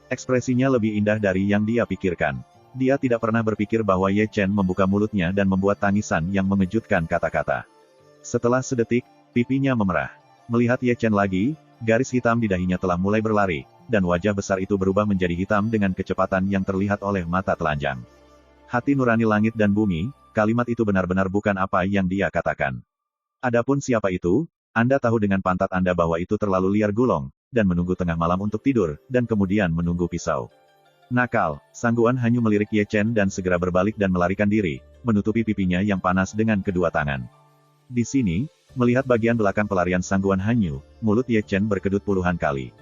Ekspresinya lebih indah dari yang dia pikirkan. Dia tidak pernah berpikir bahwa Ye Chen membuka mulutnya dan membuat tangisan yang mengejutkan kata-kata. Setelah sedetik, pipinya memerah. Melihat Ye Chen lagi, garis hitam di dahinya telah mulai berlari, dan wajah besar itu berubah menjadi hitam dengan kecepatan yang terlihat oleh mata telanjang. Hati nurani langit dan bumi, kalimat itu benar-benar bukan apa yang dia katakan. Adapun siapa itu, Anda tahu dengan pantat Anda bahwa itu terlalu liar gulung, dan menunggu tengah malam untuk tidur, dan kemudian menunggu pisau. Nakal, Sang Guan Hanyu melirik Ye Chen dan segera berbalik dan melarikan diri, menutupi pipinya yang panas dengan kedua tangan. Di sini, melihat bagian belakang pelarian Sang Guan Hanyu, mulut Ye Chen berkedut puluhan kali.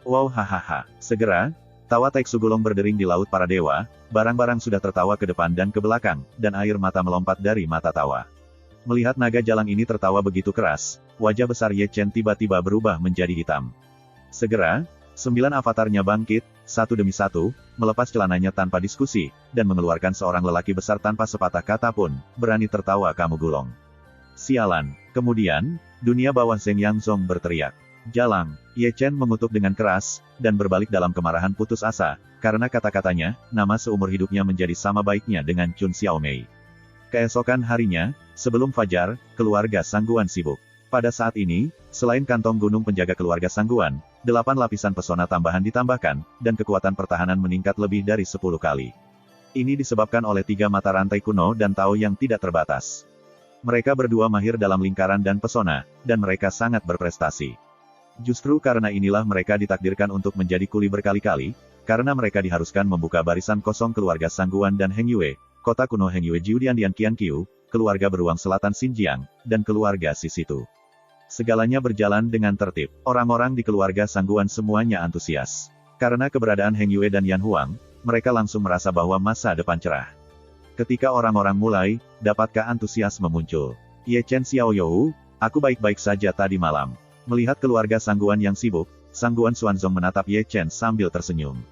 Wow hahaha, segera, tawa Tai Sugulong berdering di laut para dewa, barang-barang sudah tertawa ke depan dan ke belakang, dan air mata melompat dari mata tawa. Melihat naga jalang ini tertawa begitu keras, wajah besar Ye Chen tiba-tiba berubah menjadi hitam. Segera, 9 avatarnya bangkit, satu demi satu, melepas celananya tanpa diskusi, dan mengeluarkan seorang lelaki besar tanpa sepatah kata pun, berani tertawa kamu Gulong. Sialan. Kemudian, dunia bawah Zheng Yangzong berteriak. Jalang, Ye Chen mengutuk dengan keras, dan berbalik dalam kemarahan putus asa, karena kata-katanya, nama seumur hidupnya menjadi sama baiknya dengan Chun Xiaomei. Keesokan harinya, sebelum fajar, keluarga Sang Guan sibuk. Pada saat ini, selain kantong gunung penjaga keluarga Sang Guan, 8 lapisan pesona tambahan ditambahkan, dan kekuatan pertahanan meningkat lebih dari 10 kali. Ini disebabkan oleh 3 mata rantai kuno dan Tao yang tidak terbatas. Mereka berdua mahir dalam lingkaran dan pesona, dan mereka sangat berprestasi. Justru karena inilah mereka ditakdirkan untuk menjadi kuli berkali-kali, karena mereka diharuskan membuka barisan kosong keluarga Sang Guan dan Heng Yue, kota kuno Heng Yue Jiudian Qianqiu, keluarga beruang selatan Xinjiang, dan keluarga Sisitu. Segalanya berjalan dengan tertib. Orang-orang di keluarga Sang Guan semuanya antusias. Karena keberadaan Heng Yue dan Yan Huang, mereka langsung merasa bahwa masa depan cerah. Ketika orang-orang mulai, dapatkah antusiasme muncul? Ye Chen Xiaoyou, aku baik-baik saja tadi malam. Melihat keluarga Sang Guan yang sibuk, Sang Guan Xuanzong menatap Ye Chen sambil tersenyum.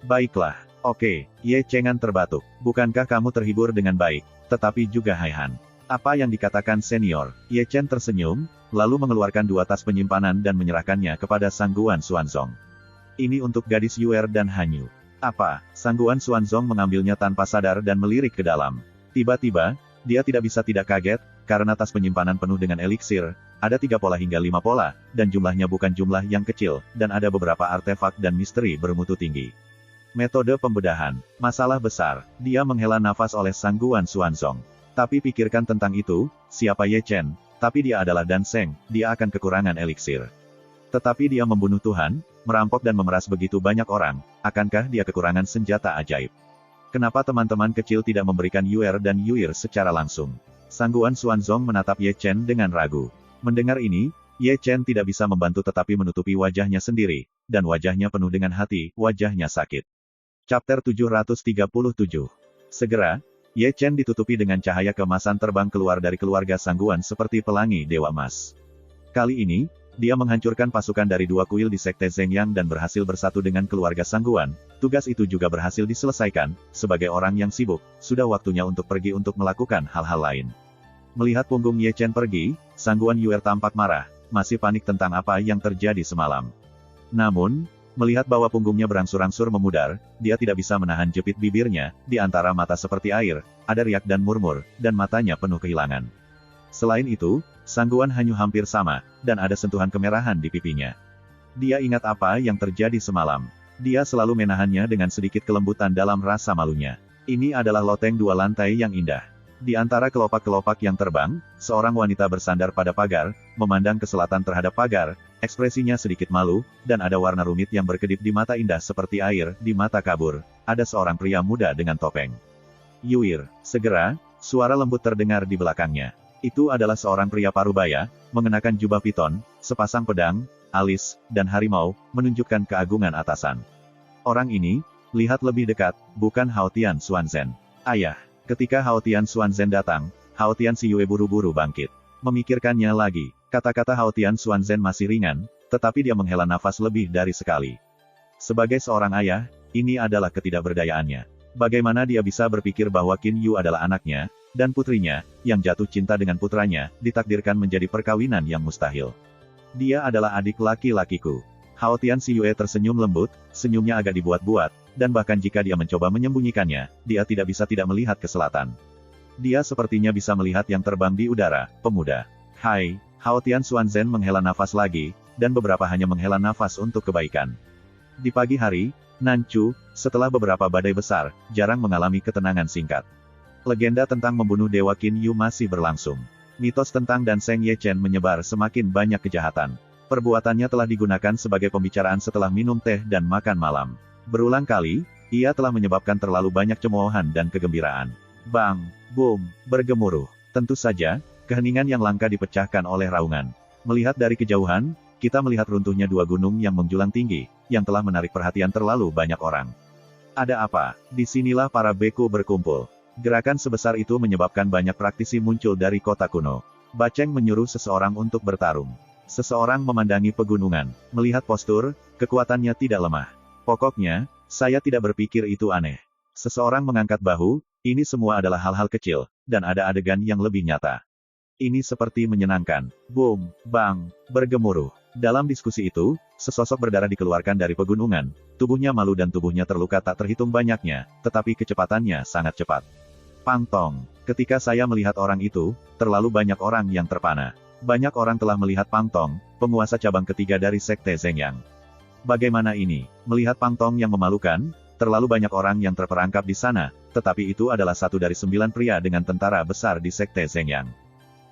Baiklah, oke, Ye Chengan terbatuk. Bukankah kamu terhibur dengan baik, tetapi juga haihan? Apa yang dikatakan senior? Ye Chen tersenyum, lalu mengeluarkan 2 tas penyimpanan dan menyerahkannya kepada Sang Guan Xuanzong. Ini untuk gadis Yuer dan Hanyu. Apa? Sang Guan Xuanzong mengambilnya tanpa sadar dan melirik ke dalam. Tiba-tiba, dia tidak bisa tidak kaget, karena tas penyimpanan penuh dengan eliksir, ada 3 pola hingga 5 pola, dan jumlahnya bukan jumlah yang kecil, dan ada beberapa artefak dan misteri bermutu tinggi. Metode pembedahan. Masalah besar. Dia menghela nafas oleh Sang Guan Xuanzong. Tapi pikirkan tentang itu, siapa Ye Chen? Tapi dia adalah Dan Seng, dia akan kekurangan eliksir. Tetapi dia membunuh Tuhan, merampok dan memeras begitu banyak orang, akankah dia kekurangan senjata ajaib? Kenapa teman-teman kecil tidak memberikan Yuer dan Yuir secara langsung? Sang Guan Xuanzong menatap Ye Chen dengan ragu. Mendengar ini, Ye Chen tidak bisa membantu tetapi menutupi wajahnya sendiri, dan wajahnya penuh dengan hati, wajahnya sakit. Chapter 737. Segera, Ye Chen ditutupi dengan cahaya keemasan terbang keluar dari keluarga Sang Guan seperti pelangi Dewa Emas. Kali ini, dia menghancurkan pasukan dari 2 kuil di Sekte Zhengyang dan berhasil bersatu dengan keluarga Sang Guan. Tugas itu juga berhasil diselesaikan, sebagai orang yang sibuk, sudah waktunya untuk pergi untuk melakukan hal-hal lain. Melihat punggung Ye Chen pergi, Sang Guan Yuer tampak marah, masih panik tentang apa yang terjadi semalam. Namun, melihat bahwa punggungnya berangsur-angsur memudar, dia tidak bisa menahan jepit bibirnya, di antara mata seperti air, ada riak dan murmur, dan matanya penuh kehilangan. Selain itu, Sang Guan Hanyu hampir sama, dan ada sentuhan kemerahan di pipinya. Dia ingat apa yang terjadi semalam. Dia selalu menahannya dengan sedikit kelembutan dalam rasa malunya. Ini adalah loteng 2 lantai yang indah. Di antara kelopak-kelopak yang terbang, seorang wanita bersandar pada pagar, memandang ke selatan terhadap pagar, ekspresinya sedikit malu, dan ada warna rumit yang berkedip di mata indah seperti air di mata kabur. Ada seorang pria muda dengan topeng. Yuir, segera, suara lembut terdengar di belakangnya. Itu adalah seorang pria parubaya, mengenakan jubah piton, sepasang pedang, alis, dan harimau, menunjukkan keagungan atasan. Orang ini, lihat lebih dekat, bukan Hao Tian Xuanzhen. Ayah. Ketika Hao Tian Xuanzhen datang, Hao Tian Xiyue buru-buru bangkit. Memikirkannya lagi, kata-kata Hao Tian Xuanzhen masih ringan, tetapi dia menghela nafas lebih dari sekali. Sebagai seorang ayah, ini adalah ketidakberdayaannya. Bagaimana dia bisa berpikir bahwa Qin Yu adalah anaknya, dan putrinya, yang jatuh cinta dengan putranya, ditakdirkan menjadi perkawinan yang mustahil. Dia adalah adik laki-lakiku. Hao Tian Xiyue tersenyum lembut, senyumnya agak dibuat-buat, dan bahkan jika dia mencoba menyembunyikannya, dia tidak bisa tidak melihat ke selatan. Dia sepertinya bisa melihat yang terbang di udara, pemuda. Hai, Hao Tian Xuanzhen menghela nafas lagi, dan beberapa hanya menghela nafas untuk kebaikan. Di pagi hari, Nanchu, setelah beberapa badai besar, jarang mengalami ketenangan singkat. Legenda tentang membunuh Dewa Qin Yu masih berlangsung. Mitos tentang Dan Seng Ye Chen menyebar semakin banyak kejahatan. Perbuatannya telah digunakan sebagai pembicaraan setelah minum teh dan makan malam. Berulang kali, ia telah menyebabkan terlalu banyak cemoohan dan kegembiraan. Bang, boom, bergemuruh. Tentu saja, keheningan yang langka dipecahkan oleh raungan. Melihat dari kejauhan, kita melihat runtuhnya 2 gunung yang menjulang tinggi, yang telah menarik perhatian terlalu banyak orang. Ada apa? Disinilah para beku berkumpul. Gerakan sebesar itu menyebabkan banyak praktisi muncul dari kota kuno. Baceng menyuruh seseorang untuk bertarung. Seseorang memandangi pegunungan, melihat postur, kekuatannya tidak lemah. Pokoknya, saya tidak berpikir itu aneh. Seseorang mengangkat bahu, ini semua adalah hal-hal kecil, dan ada adegan yang lebih nyata. Ini seperti menyenangkan. Boom, bang, bergemuruh. Dalam diskusi itu, sesosok berdarah dikeluarkan dari pegunungan, tubuhnya malu dan tubuhnya terluka tak terhitung banyaknya, tetapi kecepatannya sangat cepat. Pang Tong, ketika saya melihat orang itu, terlalu banyak orang yang terpana. Banyak orang telah melihat Pang Tong, penguasa cabang ketiga dari Sekte Zhengyang. Bagaimana ini? Melihat Pang Tong yang memalukan, terlalu banyak orang yang terperangkap di sana, tetapi itu adalah satu dari 9 pria dengan tentara besar di Sekte Zhengyang.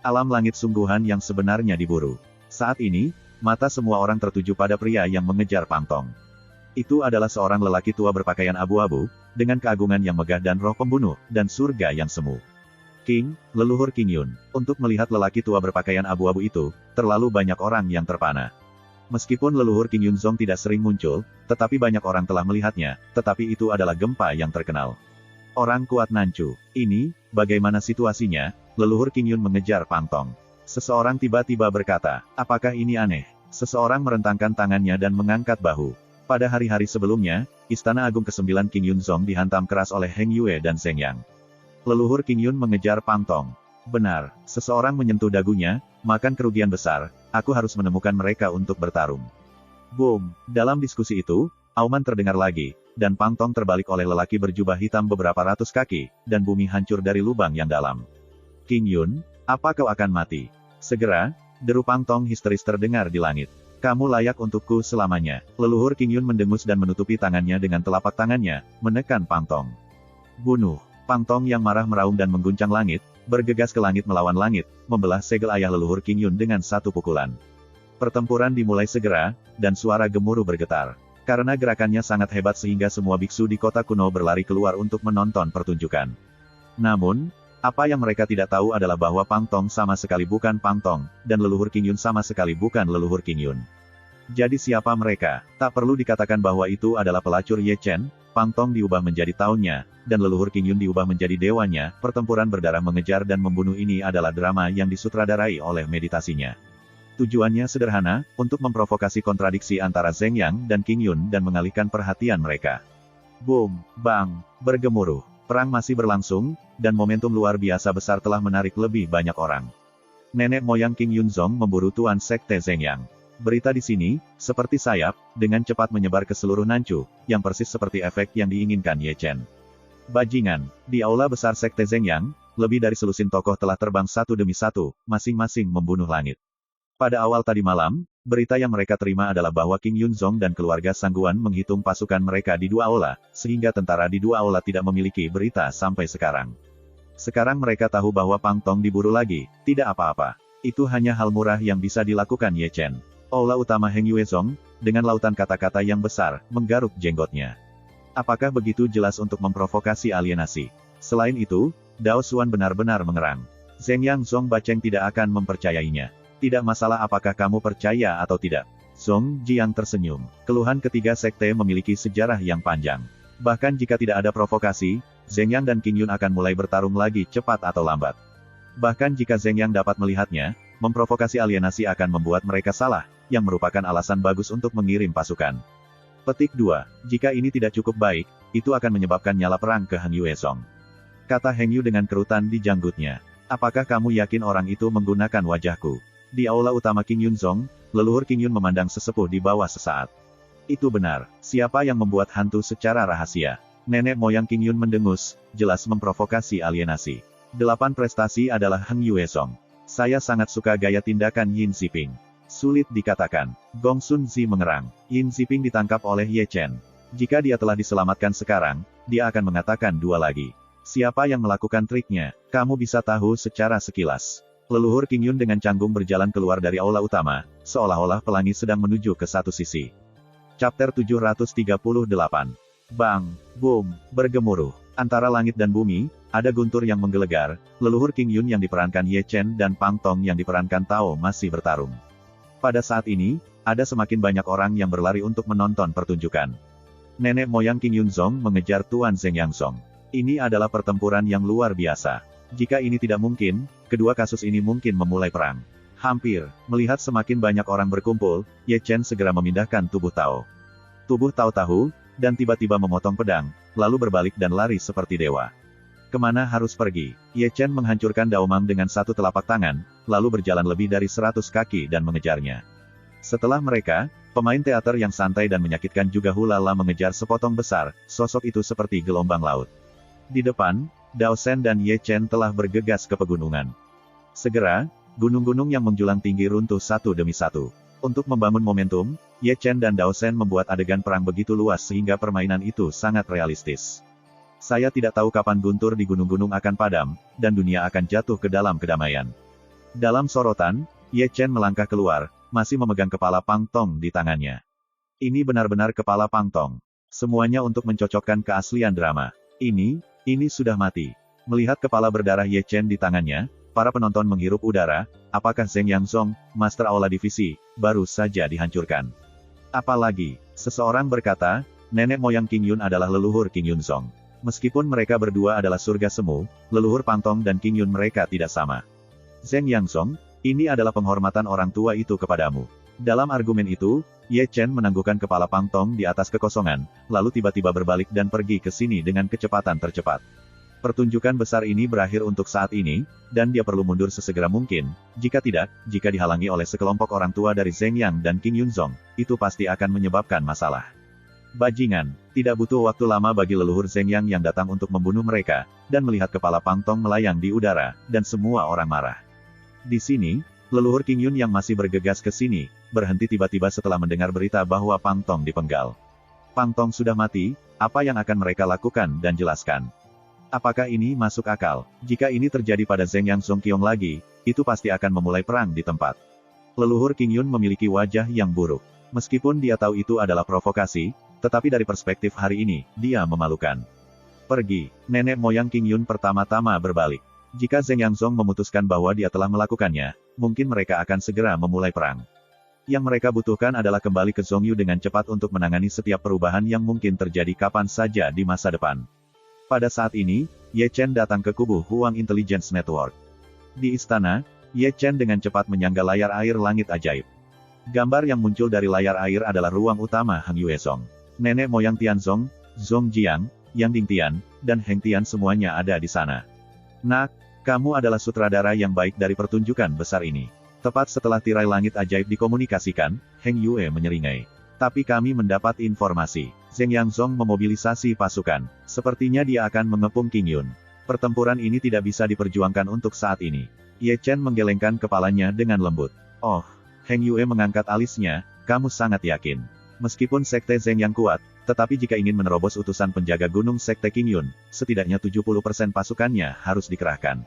Alam langit sungguhan yang sebenarnya diburu. Saat ini, mata semua orang tertuju pada pria yang mengejar Pang Tong. Itu adalah seorang lelaki tua berpakaian abu-abu, dengan keagungan yang megah dan roh pembunuh, dan surga yang semu. King, leluhur King Yun. Untuk melihat lelaki tua berpakaian abu-abu itu, terlalu banyak orang yang terpana. Meskipun leluhur King Yunzong tidak sering muncul, tetapi banyak orang telah melihatnya, tetapi itu adalah gempa yang terkenal. Orang kuat Nanchu. Ini, bagaimana situasinya? Leluhur King Yun mengejar Pang Tong. Seseorang tiba-tiba berkata, apakah ini aneh? Seseorang merentangkan tangannya dan mengangkat bahu. Pada hari-hari sebelumnya, Istana Agung ke-9 King Yunzong dihantam keras oleh Heng Yue dan Zheng Yang. Leluhur King Yun mengejar Pang Tong. Benar, seseorang menyentuh dagunya, makan kerugian besar, aku harus menemukan mereka untuk bertarung. Boom, dalam diskusi itu, auman terdengar lagi, dan Pang Tong terbalik oleh lelaki berjubah hitam beberapa ratus kaki, dan bumi hancur dari lubang yang dalam. King Yun, apa kau akan mati? Segera, deru Pang Tong histeris terdengar di langit. Kamu layak untukku selamanya. Leluhur King Yun mendengus dan menutupi tangannya dengan telapak tangannya, menekan Pang Tong. Bunuh. Pang Tong yang marah meraung dan mengguncang langit, bergegas ke langit melawan langit, membelah segel ayah leluhur King Yun dengan satu pukulan. Pertempuran dimulai segera, dan suara gemuruh bergetar. Karena gerakannya sangat hebat sehingga semua biksu di kota kuno berlari keluar untuk menonton pertunjukan. Namun, apa yang mereka tidak tahu adalah bahwa Pang Tong sama sekali bukan Pang Tong, dan leluhur King Yun sama sekali bukan leluhur King Yun. Jadi siapa mereka? Tak perlu dikatakan bahwa itu adalah pelacur Ye Chen. Pang Tong diubah menjadi tahunnya, dan leluhur King Yun diubah menjadi dewanya. Pertempuran berdarah mengejar dan membunuh ini adalah drama yang disutradarai oleh meditasinya. Tujuannya sederhana, untuk memprovokasi kontradiksi antara Zheng Yang dan King Yun dan mengalihkan perhatian mereka. Boom, bang, bergemuruh. Perang masih berlangsung, dan momentum luar biasa besar telah menarik lebih banyak orang. Nenek moyang King Yunzong memburu Tuan Sekte Zheng Yang. Berita di sini, seperti sayap, dengan cepat menyebar ke seluruh Nanchu, yang persis seperti efek yang diinginkan Ye Chen. Bajingan, di aula besar Sekte Zheng Yang, lebih dari selusin tokoh telah terbang satu demi satu, masing-masing membunuh langit. Pada awal tadi malam, Berita yang mereka terima adalah bahwa King Yunzong dan keluarga Sangguan menghitung pasukan mereka di dua aula, sehingga tentara di dua aula tidak memiliki berita sampai sekarang. Sekarang mereka tahu bahwa Pang Tong diburu lagi, tidak apa-apa. Itu hanya hal murah yang bisa dilakukan Ye Chen. Aula utama Heng Yuezong, dengan lautan kata-kata yang besar, menggaruk jenggotnya. Apakah begitu jelas untuk memprovokasi alienasi? Selain itu, Dao Xuan benar-benar mengerang. Zheng Yang Zong Baceng tidak akan mempercayainya. Tidak masalah apakah kamu percaya atau tidak. Zong Jiang tersenyum. Keluhan ketiga sekte memiliki sejarah yang panjang. Bahkan jika tidak ada provokasi, Zheng Yang dan King Yun akan mulai bertarung lagi cepat atau lambat. Bahkan jika Zheng Yang dapat melihatnya, memprovokasi alienasi akan membuat mereka salah, yang merupakan alasan bagus untuk mengirim pasukan. Petik 2. Jika ini tidak cukup baik, itu akan menyebabkan nyala perang ke Heng Yuezong. Kata Heng Yu dengan kerutan di janggutnya. Apakah kamu yakin orang itu menggunakan wajahku? Di aula utama King Yunzong, leluhur King Yun memandang sesepuh di bawah sesaat. Itu benar. Siapa yang membuat hantu secara rahasia? Nenek moyang King Yun mendengus, jelas memprovokasi alienasi. 8 prestasi adalah Heng Yuezong. Saya sangat suka gaya tindakan Yin Ziping. Sulit dikatakan. Gong Sun Zi mengerang. Yin Ziping ditangkap oleh Ye Chen. Jika dia telah diselamatkan sekarang, dia akan mengatakan 2 lagi. Siapa yang melakukan triknya? Kamu bisa tahu secara sekilas. Leluhur King Yun dengan canggung berjalan keluar dari aula utama, seolah-olah pelangi sedang menuju ke satu sisi. Chapter 738. Bang, boom, bergemuruh. Antara langit dan bumi, ada guntur yang menggelegar, leluhur King Yun yang diperankan Ye Chen dan Pang Tong yang diperankan Tao masih bertarung. Pada saat ini, ada semakin banyak orang yang berlari untuk menonton pertunjukan. Nenek moyang King Yunzong mengejar Tuan Zheng Yangzong. Ini adalah pertempuran yang luar biasa. Jika ini tidak mungkin, kedua kasus ini mungkin memulai perang. Hampir, melihat semakin banyak orang berkumpul, Ye Chen segera memindahkan tubuh Tao. Tubuh Tao tahu, dan tiba-tiba memotong pedang, lalu berbalik dan lari seperti dewa. Kemana harus pergi? Ye Chen menghancurkan Daomang dengan satu telapak tangan, lalu berjalan lebih dari 100 kaki dan mengejarnya. Setelah mereka, pemain teater yang santai dan menyakitkan juga hulala mengejar sepotong besar, sosok itu seperti gelombang laut. Di depan, Dao Shen dan Ye Chen telah bergegas ke pegunungan. Segera, gunung-gunung yang menjulang tinggi runtuh satu demi satu. Untuk membangun momentum, Ye Chen dan Dao Shen membuat adegan perang begitu luas sehingga permainan itu sangat realistis. Saya tidak tahu kapan guntur di gunung-gunung akan padam, dan dunia akan jatuh ke dalam kedamaian. Dalam sorotan, Ye Chen melangkah keluar, masih memegang kepala Pang Tong di tangannya. Ini benar-benar kepala Pang Tong. Semuanya untuk mencocokkan keaslian drama. Ini sudah mati. Melihat kepala berdarah Ye Chen di tangannya, para penonton menghirup udara. Apakah Zheng Yangzong, Master Aula Divisi, baru saja dihancurkan? Apalagi, seseorang berkata, nenek moyang King Yun adalah leluhur King Yunzong. Meskipun mereka berdua adalah surga semu, leluhur Pang Tong dan King Yun mereka tidak sama. Zheng Yangzong, ini adalah penghormatan orang tua itu kepadamu. Dalam argumen itu, Ye Chen menangguhkan kepala Pang Tong di atas kekosongan, lalu tiba-tiba berbalik dan pergi ke sini dengan kecepatan tercepat. Pertunjukan besar ini berakhir untuk saat ini, dan dia perlu mundur sesegera mungkin. Jika tidak, jika dihalangi oleh sekelompok orang tua dari Zheng Yang dan King Yunzong, itu pasti akan menyebabkan masalah. Bajingan, tidak butuh waktu lama bagi leluhur Zheng Yang datang untuk membunuh mereka, dan melihat kepala Pang Tong melayang di udara, dan semua orang marah. Di sini, leluhur King Yun yang masih bergegas ke sini, berhenti tiba-tiba setelah mendengar berita bahwa Pang Tong dipenggal. Pang Tong sudah mati, apa yang akan mereka lakukan dan jelaskan? Apakah ini masuk akal? Jika ini terjadi pada Zheng Yang Zongqiong lagi, itu pasti akan memulai perang di tempat. Leluhur King Yun memiliki wajah yang buruk. Meskipun dia tahu itu adalah provokasi, tetapi dari perspektif hari ini, dia memalukan. Pergi, nenek moyang King Yun pertama-tama berbalik. Jika Zheng Yangzong memutuskan bahwa dia telah melakukannya, mungkin mereka akan segera memulai perang. Yang mereka butuhkan adalah kembali ke Zhongyu dengan cepat untuk menangani setiap perubahan yang mungkin terjadi kapan saja di masa depan. Pada saat ini, Ye Chen datang ke kubu Huang Intelligence Network. Di istana, Ye Chen dengan cepat menyangga layar air langit ajaib. Gambar yang muncul dari layar air adalah ruang utama Heng Yuezong. Nenek moyang Tianzong, Zong Jiang, Yang Dingtian, dan Heng Tian semuanya ada di sana. Nak, kamu adalah sutradara yang baik dari pertunjukan besar ini. Tepat setelah tirai langit ajaib dikomunikasikan, Heng Yue menyeringai. Tapi kami mendapat informasi. Zheng Yangzong memobilisasi pasukan. Sepertinya dia akan mengepung King Yun. Pertempuran ini tidak bisa diperjuangkan untuk saat ini. Ye Chen menggelengkan kepalanya dengan lembut. Oh, Heng Yue mengangkat alisnya, kamu sangat yakin. Meskipun Sekte Zeng yang kuat, tetapi jika ingin menerobos utusan penjaga gunung Sekte Qingyun, setidaknya 70% pasukannya harus dikerahkan.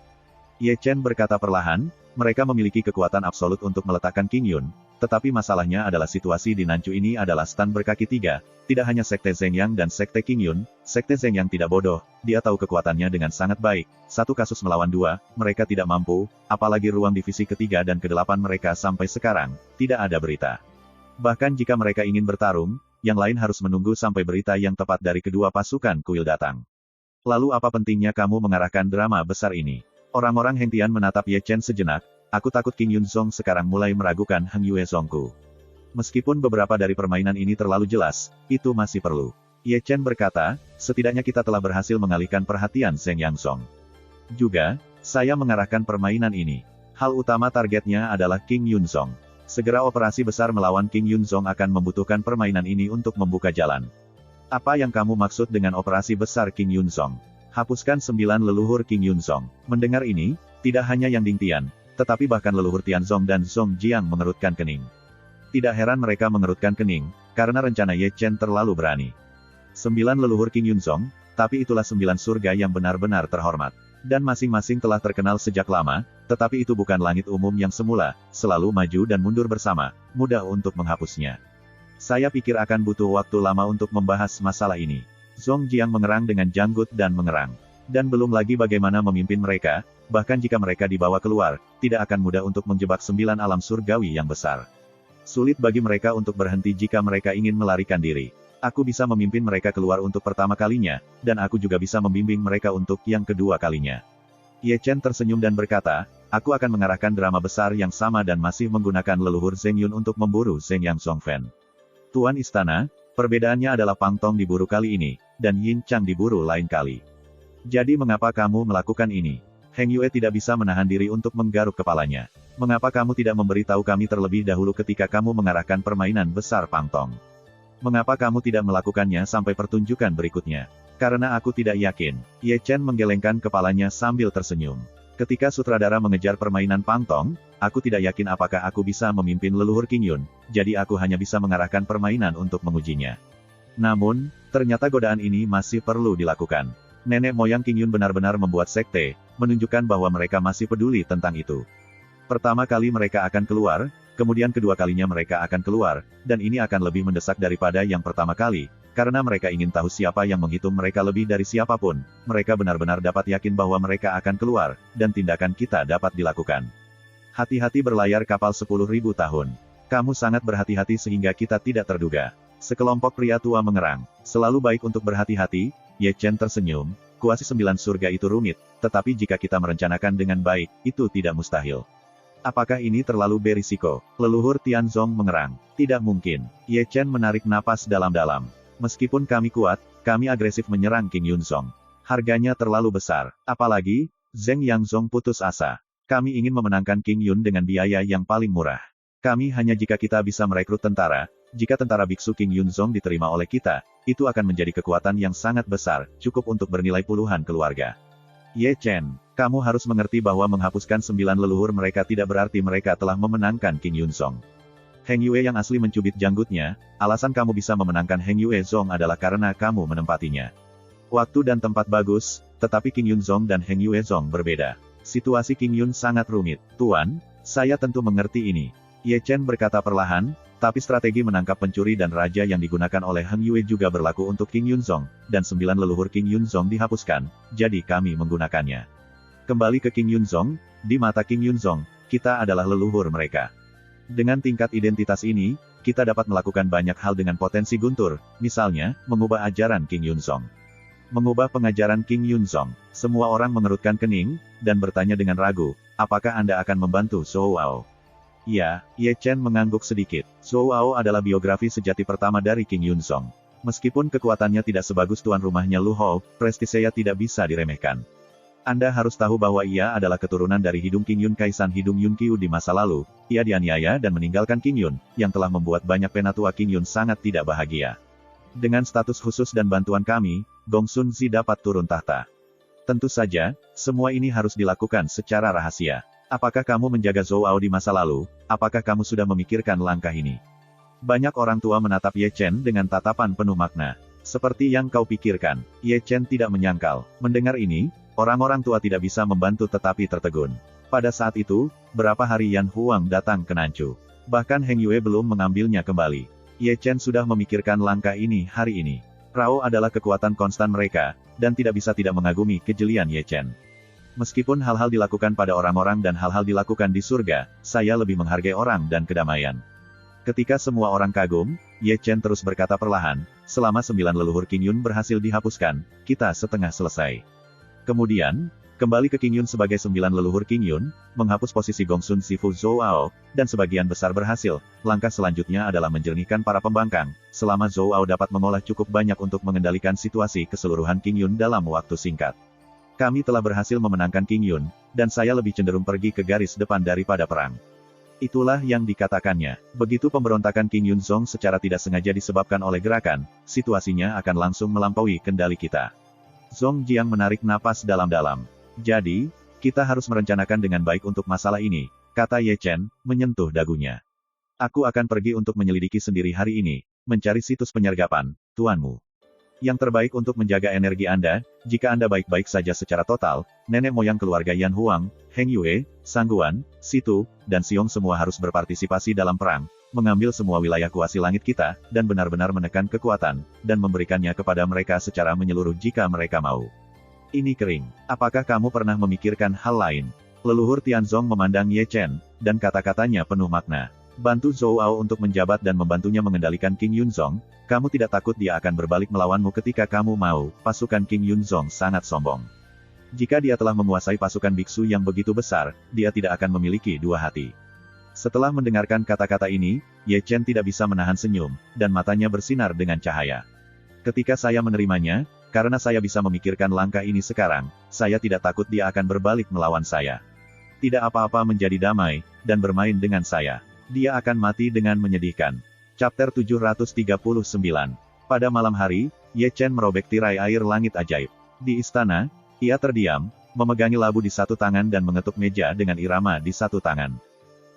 Ye Chen berkata perlahan, mereka memiliki kekuatan absolut untuk meletakkan Qingyun, tetapi masalahnya adalah situasi di Nanchu ini adalah stan berkaki tiga, tidak hanya Sekte Zeng Yang dan Sekte Qingyun, Sekte Zeng Yang tidak bodoh, dia tahu kekuatannya dengan sangat baik, satu kasus melawan dua, mereka tidak mampu, apalagi ruang divisi ketiga dan kedelapan mereka sampai sekarang, tidak ada berita. Bahkan jika mereka ingin bertarung, yang lain harus menunggu sampai berita yang tepat dari kedua pasukan kuil datang. Lalu apa pentingnya kamu mengarahkan drama besar ini? Orang-orang Heng Tian menatap Ye Chen sejenak, aku takut King Yun Song sekarang mulai meragukan Heng Yue Songku. Meskipun beberapa dari permainan ini terlalu jelas, itu masih perlu. Ye Chen berkata, setidaknya kita telah berhasil mengalihkan perhatian Zeng Yang Song. Juga, saya mengarahkan permainan ini. Hal utama targetnya adalah King Yun Song. Segera operasi besar melawan King Yun Song akan membutuhkan permainan ini untuk membuka jalan. Apa yang kamu maksud dengan operasi besar King Yun Song? Hapuskan 9 leluhur King Yun Song. Mendengar ini, tidak hanya Yang Ding Tian, tetapi bahkan leluhur Tianzong dan Song Jiang mengerutkan kening. Tidak heran mereka mengerutkan kening, karena rencana Ye Chen terlalu berani. 9 leluhur King Yun Song, tapi itulah 9 surga yang benar-benar terhormat. Dan masing-masing telah terkenal sejak lama, tetapi itu bukan langit umum yang semula, selalu maju dan mundur bersama, mudah untuk menghapusnya. Saya pikir akan butuh waktu lama untuk membahas masalah ini. Song Jiang mengerang dengan janggut dan mengerang. Dan belum lagi bagaimana memimpin mereka, bahkan jika mereka dibawa keluar, tidak akan mudah untuk menjebak 9 alam surgawi yang besar. Sulit bagi mereka untuk berhenti jika mereka ingin melarikan diri. Aku bisa memimpin mereka keluar untuk pertama kalinya, dan aku juga bisa membimbing mereka untuk yang kedua kalinya. Ye Chen tersenyum dan berkata, aku akan mengarahkan drama besar yang sama dan masih menggunakan leluhur Zeng Yun untuk memburu Zeng Yang Songfen. Tuan Istana, perbedaannya adalah Pang Tong diburu kali ini, dan Yin Chang diburu lain kali. Jadi mengapa kamu melakukan ini? Heng Yue tidak bisa menahan diri untuk menggaruk kepalanya. Mengapa kamu tidak memberitahu kami terlebih dahulu ketika kamu mengarahkan permainan besar Pang Tong? Mengapa kamu tidak melakukannya sampai pertunjukan berikutnya? Karena aku tidak yakin. Ye Chen menggelengkan kepalanya sambil tersenyum. Ketika sutradara mengejar permainan Pang Tong, aku tidak yakin apakah aku bisa memimpin leluhur King Yun, jadi aku hanya bisa mengarahkan permainan untuk mengujinya. Namun, ternyata godaan ini masih perlu dilakukan. Nenek moyang King Yun benar-benar membuat sekte, menunjukkan bahwa mereka masih peduli tentang itu. Pertama kali mereka akan keluar, kemudian kedua kalinya mereka akan keluar, dan ini akan lebih mendesak daripada yang pertama kali, karena mereka ingin tahu siapa yang menghitung mereka lebih dari siapapun, mereka benar-benar dapat yakin bahwa mereka akan keluar, dan tindakan kita dapat dilakukan. Hati-hati berlayar kapal 10.000 tahun. Kamu sangat berhati-hati sehingga kita tidak terduga. Sekelompok pria tua mengerang. Selalu baik untuk berhati-hati, Ye Chen tersenyum, kuasi 9 surga itu rumit, tetapi jika kita merencanakan dengan baik, itu tidak mustahil. Apakah ini terlalu berisiko? Leluhur Tianzong mengerang. Tidak mungkin. Ye Chen menarik napas dalam-dalam. Meskipun kami kuat, kami agresif menyerang King Yun Song. Harganya terlalu besar. Apalagi, Zeng Yang Song putus asa. Kami ingin memenangkan King Yun dengan biaya yang paling murah. Kami hanya jika kita bisa merekrut tentara, jika tentara biksu King Yun Song diterima oleh kita, itu akan menjadi kekuatan yang sangat besar, cukup untuk bernilai puluhan keluarga. Ye Chen, kamu harus mengerti bahwa menghapuskan 9 leluhur mereka tidak berarti mereka telah memenangkan King Yun Song. Heng Yue yang asli mencubit janggutnya, alasan kamu bisa memenangkan Heng Yue Song adalah karena kamu menempatinya. Waktu dan tempat bagus, tetapi King Yun Song dan Heng Yue Song berbeda. Situasi King Yun sangat rumit. Tuan, saya tentu mengerti ini. Ye Chen berkata perlahan, tapi strategi menangkap pencuri dan raja yang digunakan oleh Heng Yue juga berlaku untuk King Yun Song, dan 9 leluhur King Yun Song dihapuskan, jadi kami menggunakannya. Kembali ke King Yun Song, di mata King Yun Song, kita adalah leluhur mereka. Dengan tingkat identitas ini, kita dapat melakukan banyak hal dengan potensi guntur, misalnya, mengubah ajaran King Yun Song. Mengubah pengajaran King Yun Song. Semua orang mengerutkan kening, dan bertanya dengan ragu, apakah Anda akan membantu Zhou Ao? Ya, Ye Chen mengangguk sedikit. Zhou Ao adalah biografi sejati pertama dari King Yun Song. Meskipun kekuatannya tidak sebagus tuan rumahnya Lu Hou, prestisenya tidak bisa diremehkan. Anda harus tahu bahwa ia adalah keturunan dari Hidung King Yun Kaisan Hidung Yun Qiu di masa lalu. Ia dianiaya dan meninggalkan King Yun, yang telah membuat banyak penatua King Yun sangat tidak bahagia. Dengan status khusus dan bantuan kami, Gong Sun Zi dapat turun tahta. Tentu saja, semua ini harus dilakukan secara rahasia. Apakah kamu menjaga Zhou Ao di masa lalu? Apakah kamu sudah memikirkan langkah ini? Banyak orang tua menatap Ye Chen dengan tatapan penuh makna. Seperti yang kau pikirkan, Ye Chen tidak menyangkal. Mendengar ini, orang-orang tua tidak bisa membantu tetapi tertegun. Pada saat itu, berapa hari Yan Huang datang ke Nanchu. Bahkan Heng Yue belum mengambilnya kembali. Ye Chen sudah memikirkan langkah ini hari ini. Rao adalah kekuatan konstan mereka, dan tidak bisa tidak mengagumi kejelian Ye Chen. Meskipun hal-hal dilakukan pada orang-orang dan hal-hal dilakukan di surga, saya lebih menghargai orang dan kedamaian. Ketika semua orang kagum, Ye Chen terus berkata perlahan, selama 9 leluhur King Yun berhasil dihapuskan, kita setengah selesai. Kemudian, kembali ke King Yun sebagai 9 leluhur King Yun, menghapus posisi Gongsun Sifu Zhou Ao, dan sebagian besar berhasil. Langkah selanjutnya adalah menjernihkan para pembangkang, selama Zhou Ao dapat mengolah cukup banyak untuk mengendalikan situasi keseluruhan King Yun dalam waktu singkat. Kami telah berhasil memenangkan King Yun, dan saya lebih cenderung pergi ke garis depan daripada perang. Itulah yang dikatakannya. Begitu pemberontakan King Yun Zong secara tidak sengaja disebabkan oleh gerakan, situasinya akan langsung melampaui kendali kita. Zong Jiang menarik napas dalam-dalam. Jadi, kita harus merencanakan dengan baik untuk masalah ini, kata Ye Chen, menyentuh dagunya. Aku akan pergi untuk menyelidiki sendiri hari ini, mencari situs penyergapan, tuanmu. Yang terbaik untuk menjaga energi Anda, jika Anda baik-baik saja secara total, nenek moyang keluarga Yan Huang, Heng Yue, Sangguan, Situ, dan Siong semua harus berpartisipasi dalam perang, mengambil semua wilayah kuasi langit kita, dan benar-benar menekan kekuatan, dan memberikannya kepada mereka secara menyeluruh jika mereka mau. Ini kering. Apakah kamu pernah memikirkan hal lain? Leluhur Tianzong memandang Ye Chen, dan kata-katanya penuh makna. Bantu Zhou Ao untuk menjabat dan membantunya mengendalikan King Yunzong, kamu tidak takut dia akan berbalik melawanmu ketika kamu mau. Pasukan King Yunzong sangat sombong. Jika dia telah menguasai pasukan biksu yang begitu besar, dia tidak akan memiliki dua hati. Setelah mendengarkan kata-kata ini, Ye Chen tidak bisa menahan senyum, dan matanya bersinar dengan cahaya. Ketika saya menerimanya, karena saya bisa memikirkan langkah ini sekarang, saya tidak takut dia akan berbalik melawan saya. Tidak apa-apa menjadi damai, dan bermain dengan saya. Dia akan mati dengan menyedihkan. Chapter 739. Pada malam hari, Ye Chen merobek tirai air langit ajaib. Di istana, ia terdiam, memegangi labu di satu tangan dan mengetuk meja dengan irama di satu tangan.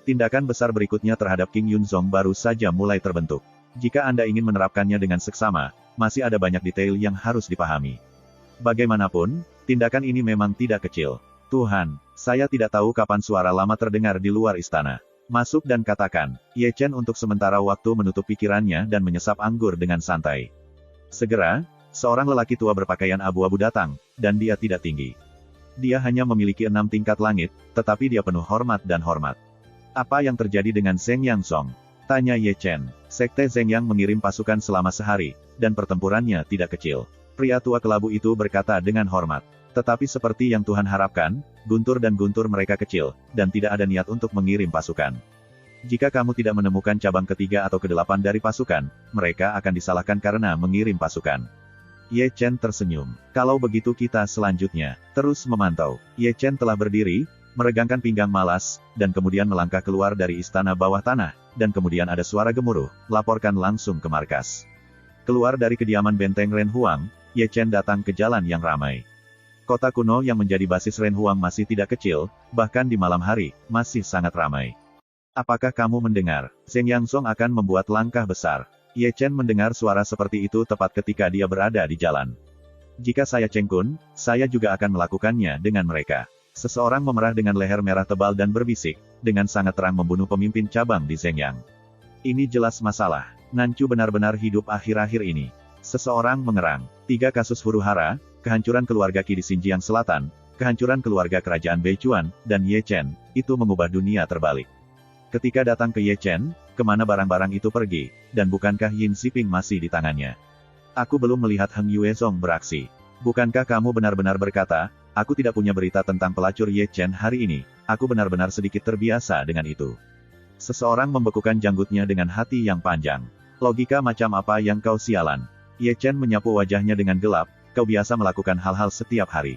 Tindakan besar berikutnya terhadap King Yunzong baru saja mulai terbentuk. Jika Anda ingin menerapkannya dengan seksama, masih ada banyak detail yang harus dipahami. Bagaimanapun, tindakan ini memang tidak kecil. Tuhan, saya tidak tahu kapan suara lama terdengar di luar istana. Masuk dan katakan, Ye Chen untuk sementara waktu menutup pikirannya dan menyesap anggur dengan santai. Segera, seorang lelaki tua berpakaian abu-abu datang, dan dia tidak tinggi. Dia hanya memiliki 6 tingkat langit, tetapi dia penuh hormat dan hormat. Apa yang terjadi dengan Zheng Yangsong? Tanya Ye Chen. Sekte Zheng Yang mengirim pasukan selama sehari, dan pertempurannya tidak kecil. Pria tua kelabu itu berkata dengan hormat. Tetapi seperti yang Tuhan harapkan, guntur dan guntur mereka kecil, dan tidak ada niat untuk mengirim pasukan. Jika kamu tidak menemukan cabang ketiga atau kedelapan dari pasukan, mereka akan disalahkan karena mengirim pasukan. Ye Chen tersenyum. Kalau begitu kita selanjutnya terus memantau. Ye Chen telah berdiri, meregangkan pinggang malas, dan kemudian melangkah keluar dari istana bawah tanah, dan kemudian ada suara gemuruh, laporkan langsung ke markas. Keluar dari kediaman benteng Ren Huang, Ye Chen datang ke jalan yang ramai. Kota kuno yang menjadi basis Ren Huang masih tidak kecil, bahkan di malam hari, masih sangat ramai. Apakah kamu mendengar? Zheng Yangsong akan membuat langkah besar. Ye Chen mendengar suara seperti itu tepat ketika dia berada di jalan. Jika saya Cheng Kun, saya juga akan melakukannya dengan mereka. Seseorang memerah dengan leher merah tebal dan berbisik, dengan sangat terang membunuh pemimpin cabang di Zhengyang. Ini jelas masalah. Nanchu benar-benar hidup akhir-akhir ini. Seseorang mengerang. 3 kasus huru-hara, kehancuran keluarga Qi di Xinjiang Selatan, kehancuran keluarga kerajaan Beichuan, dan Ye Chen, itu mengubah dunia terbalik. Ketika datang ke Ye Chen, kemana barang-barang itu pergi, dan bukankah Yin Xiping masih di tangannya? Aku belum melihat Heng Yuezong beraksi. Bukankah kamu benar-benar berkata, aku tidak punya berita tentang pelacur Ye Chen hari ini, aku benar-benar sedikit terbiasa dengan itu. Seseorang membekukan janggutnya dengan hati yang panjang. Logika macam apa yang kau sialan? Ye Chen menyapu wajahnya dengan gelap, kau biasa melakukan hal-hal setiap hari.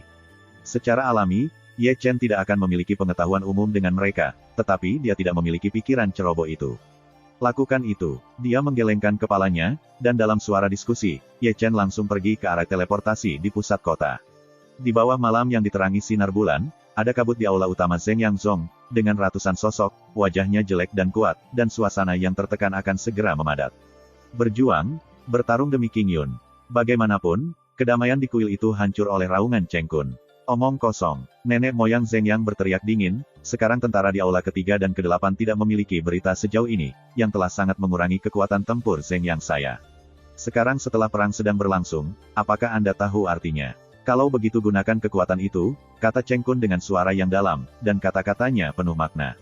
Secara alami, Ye Chen tidak akan memiliki pengetahuan umum dengan mereka, tetapi dia tidak memiliki pikiran ceroboh itu. Lakukan itu. Dia menggelengkan kepalanya, dan dalam suara diskusi, Ye Chen langsung pergi ke arah teleportasi di pusat kota. Di bawah malam yang diterangi sinar bulan, ada kabut di aula utama Zheng Yangsong, dengan ratusan sosok, wajahnya jelek dan kuat, dan suasana yang tertekan akan segera memadat. Berjuang, bertarung demi King Yun. Bagaimanapun, kedamaian di kuil itu hancur oleh raungan Cheng Kun. Omong kosong. Nenek moyang Zheng Yang berteriak dingin, sekarang tentara di aula ketiga dan ke-8 tidak memiliki berita sejauh ini, yang telah sangat mengurangi kekuatan tempur Zheng Yang saya. Sekarang setelah perang sedang berlangsung, apakah Anda tahu artinya? Kalau begitu gunakan kekuatan itu, kata Cheng Kun dengan suara yang dalam, dan kata-katanya penuh makna.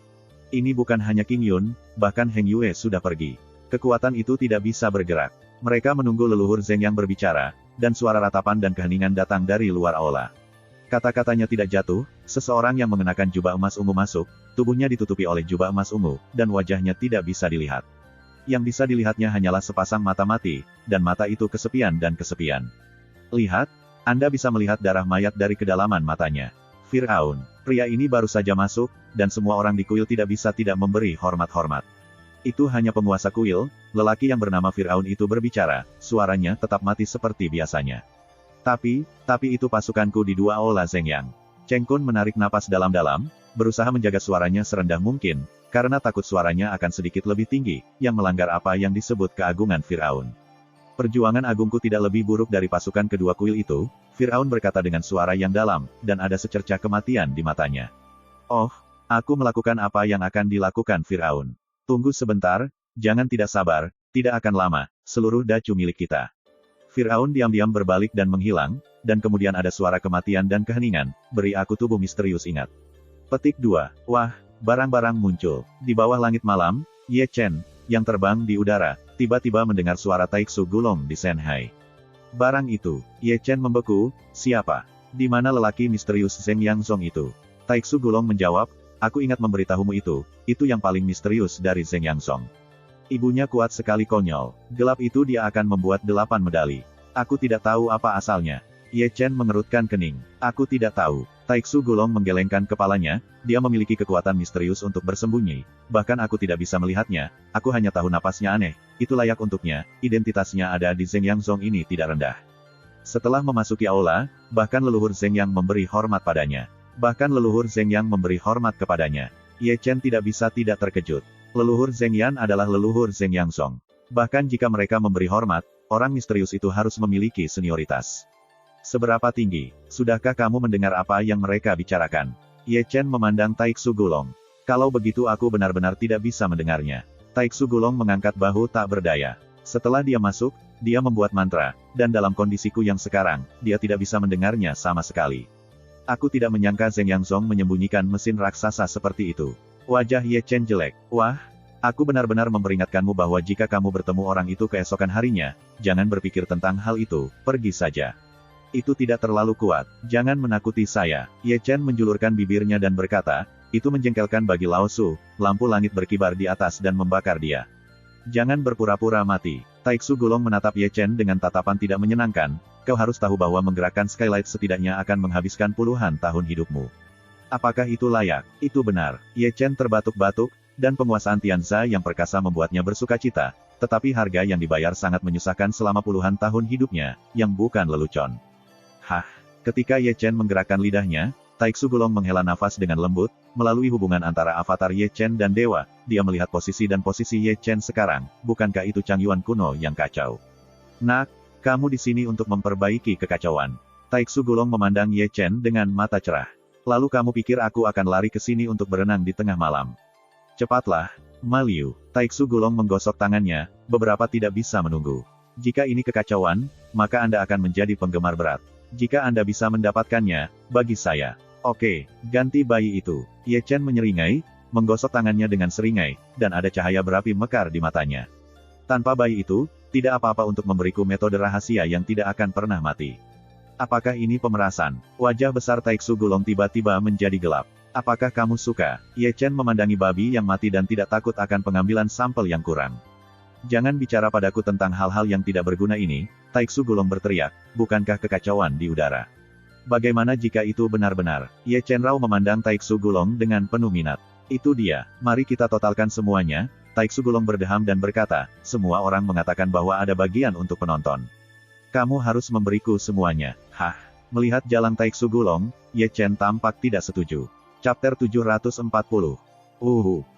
Ini bukan hanya King Yun, bahkan Heng Yue sudah pergi. Kekuatan itu tidak bisa bergerak. Mereka menunggu leluhur Zheng Yang berbicara, dan suara ratapan dan keheningan datang dari luar aula. Kata-katanya tidak jatuh, seseorang yang mengenakan jubah emas ungu masuk, tubuhnya ditutupi oleh jubah emas ungu, dan wajahnya tidak bisa dilihat. Yang bisa dilihatnya hanyalah sepasang mata mati, dan mata itu kesepian dan kesepian. Lihat, Anda bisa melihat darah mayat dari kedalaman matanya. Firaun, pria ini baru saja masuk, dan semua orang di kuil tidak bisa tidak memberi hormat-hormat. Itu hanya penguasa kuil, lelaki yang bernama Firaun itu berbicara, suaranya tetap mati seperti biasanya. Tapi itu pasukanku di dua aula Zheng Yang. Cheng Kun menarik napas dalam-dalam, berusaha menjaga suaranya serendah mungkin, karena takut suaranya akan sedikit lebih tinggi, yang melanggar apa yang disebut keagungan Firaun. Perjuangan agungku tidak lebih buruk dari pasukan kedua kuil itu, Firaun berkata dengan suara yang dalam, dan ada secercah kematian di matanya. Oh, aku melakukan apa yang akan dilakukan Firaun. Tunggu sebentar, jangan tidak sabar, tidak akan lama, seluruh dacu milik kita. Firaun diam-diam berbalik dan menghilang, dan kemudian ada suara kematian dan keheningan, beri aku tubuh misterius ingat. Petik 2. Wah, barang-barang muncul. Di bawah langit malam, Ye Chen, yang terbang di udara, tiba-tiba mendengar suara Taiksu Gulong di Shanghai. Barang itu, Ye Chen membeku, siapa? Di mana lelaki misterius Zheng Yang Zong itu? Taiksu Gulong menjawab, aku ingat memberitahumu itu yang paling misterius dari Zheng Yang Zong. Ibunya kuat sekali konyol, gelap itu dia akan membuat 8 medali. Aku tidak tahu apa asalnya. Ye Chen mengerutkan kening. Aku tidak tahu. Taiksu Gulong menggelengkan kepalanya, dia memiliki kekuatan misterius untuk bersembunyi, bahkan aku tidak bisa melihatnya, aku hanya tahu napasnya aneh, itu layak untuknya, identitasnya ada di Zheng Yang Zong ini tidak rendah. Setelah memasuki aula, bahkan leluhur Zheng Yang memberi hormat padanya. Bahkan leluhur Zheng Yang memberi hormat kepadanya. Ye Chen tidak bisa tidak terkejut. Leluhur Zheng Yan adalah leluhur Zheng Yang Zong. Bahkan jika mereka memberi hormat, orang misterius itu harus memiliki senioritas. Seberapa tinggi? Sudahkah kamu mendengar apa yang mereka bicarakan? Ye Chen memandang Taiksu Gulong. Kalau begitu aku benar-benar tidak bisa mendengarnya. Taiksu Gulong mengangkat bahu tak berdaya. Setelah dia masuk, dia membuat mantra, dan dalam kondisiku yang sekarang, dia tidak bisa mendengarnya sama sekali. Aku tidak menyangka Zheng Yang Zong menyembunyikan mesin raksasa seperti itu. Wajah Ye Chen jelek. Wah, aku benar-benar memperingatkanmu bahwa jika kamu bertemu orang itu keesokan harinya, jangan berpikir tentang hal itu, pergi saja. Itu tidak terlalu kuat, jangan menakuti saya. Ye Chen menjulurkan bibirnya dan berkata, itu menjengkelkan bagi Lao Su, lampu langit berkibar di atas dan membakar dia. Jangan berpura-pura mati. Taiksu Gulong menatap Ye Chen dengan tatapan tidak menyenangkan, kau harus tahu bahwa menggerakkan skylight setidaknya akan menghabiskan puluhan tahun hidupmu. Apakah itu layak? Itu benar. Ye Chen terbatuk-batuk, dan penguasaan Tianza yang perkasa membuatnya bersukacita, tetapi harga yang dibayar sangat menyusahkan selama puluhan tahun hidupnya, yang bukan lelucon. Hah? Ketika Ye Chen menggerakkan lidahnya, Taiksu Gulong menghela nafas dengan lembut, melalui hubungan antara avatar Ye Chen dan dewa, dia melihat posisi dan posisi Ye Chen sekarang, bukankah itu Chang Yuan kuno yang kacau? Nak, kamu di sini untuk memperbaiki kekacauan. Taiksu Gulong memandang Ye Chen dengan mata cerah. Lalu kamu pikir aku akan lari ke sini untuk berenang di tengah malam? Cepatlah, Ma Liu. Taiksu Gulong menggosok tangannya, beberapa tidak bisa menunggu. Jika ini kekacauan, maka Anda akan menjadi penggemar berat. Jika Anda bisa mendapatkannya, bagi saya. Oke, ganti bayi itu. Ye Chen menyeringai, menggosok tangannya dengan seringai, dan ada cahaya berapi mekar di matanya. Tanpa bayi itu, tidak apa-apa untuk memberiku metode rahasia yang tidak akan pernah mati. Apakah ini pemerasan? Wajah besar Taiksu Gulong tiba-tiba menjadi gelap. Apakah kamu suka? Ye Chen memandangi babi yang mati dan tidak takut akan pengambilan sampel yang kurang. Jangan bicara padaku tentang hal-hal yang tidak berguna ini, Taiksu Gulong berteriak, bukankah kekacauan di udara? Bagaimana jika itu benar-benar? Ye Chen Rao memandang Taiksu Gulong dengan penuh minat. Itu dia, mari kita totalkan semuanya. Taiksu Gulong berdeham dan berkata, semua orang mengatakan bahwa ada bagian untuk penonton. Kamu harus memberiku semuanya. Hah? Melihat jalan Taiksu Gulong, Ye Chen tampak tidak setuju. Chapter 740.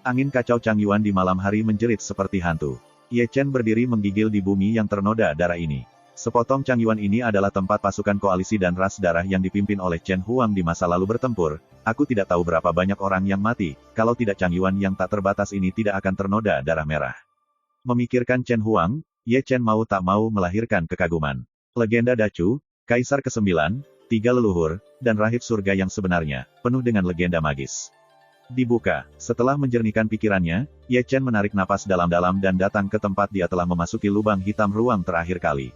Angin kacau Chang Yuan di malam hari menjerit seperti hantu. Ye Chen berdiri menggigil di bumi yang ternoda darah ini. Sepotong Chang Yuan ini adalah tempat pasukan koalisi dan ras darah yang dipimpin oleh Chen Huang di masa lalu bertempur. Aku tidak tahu berapa banyak orang yang mati, kalau tidak Chang Yuan yang tak terbatas ini tidak akan ternoda darah merah. Memikirkan Chen Huang, Ye Chen mau tak mau melahirkan kekaguman. Legenda Dacu, Kaisar ke-9, 3 leluhur, dan rahib surga yang sebenarnya, penuh dengan legenda magis. Dibuka. Setelah menjernihkan pikirannya, Ye Chen menarik napas dalam-dalam dan datang ke tempat dia telah memasuki lubang hitam ruang terakhir kali.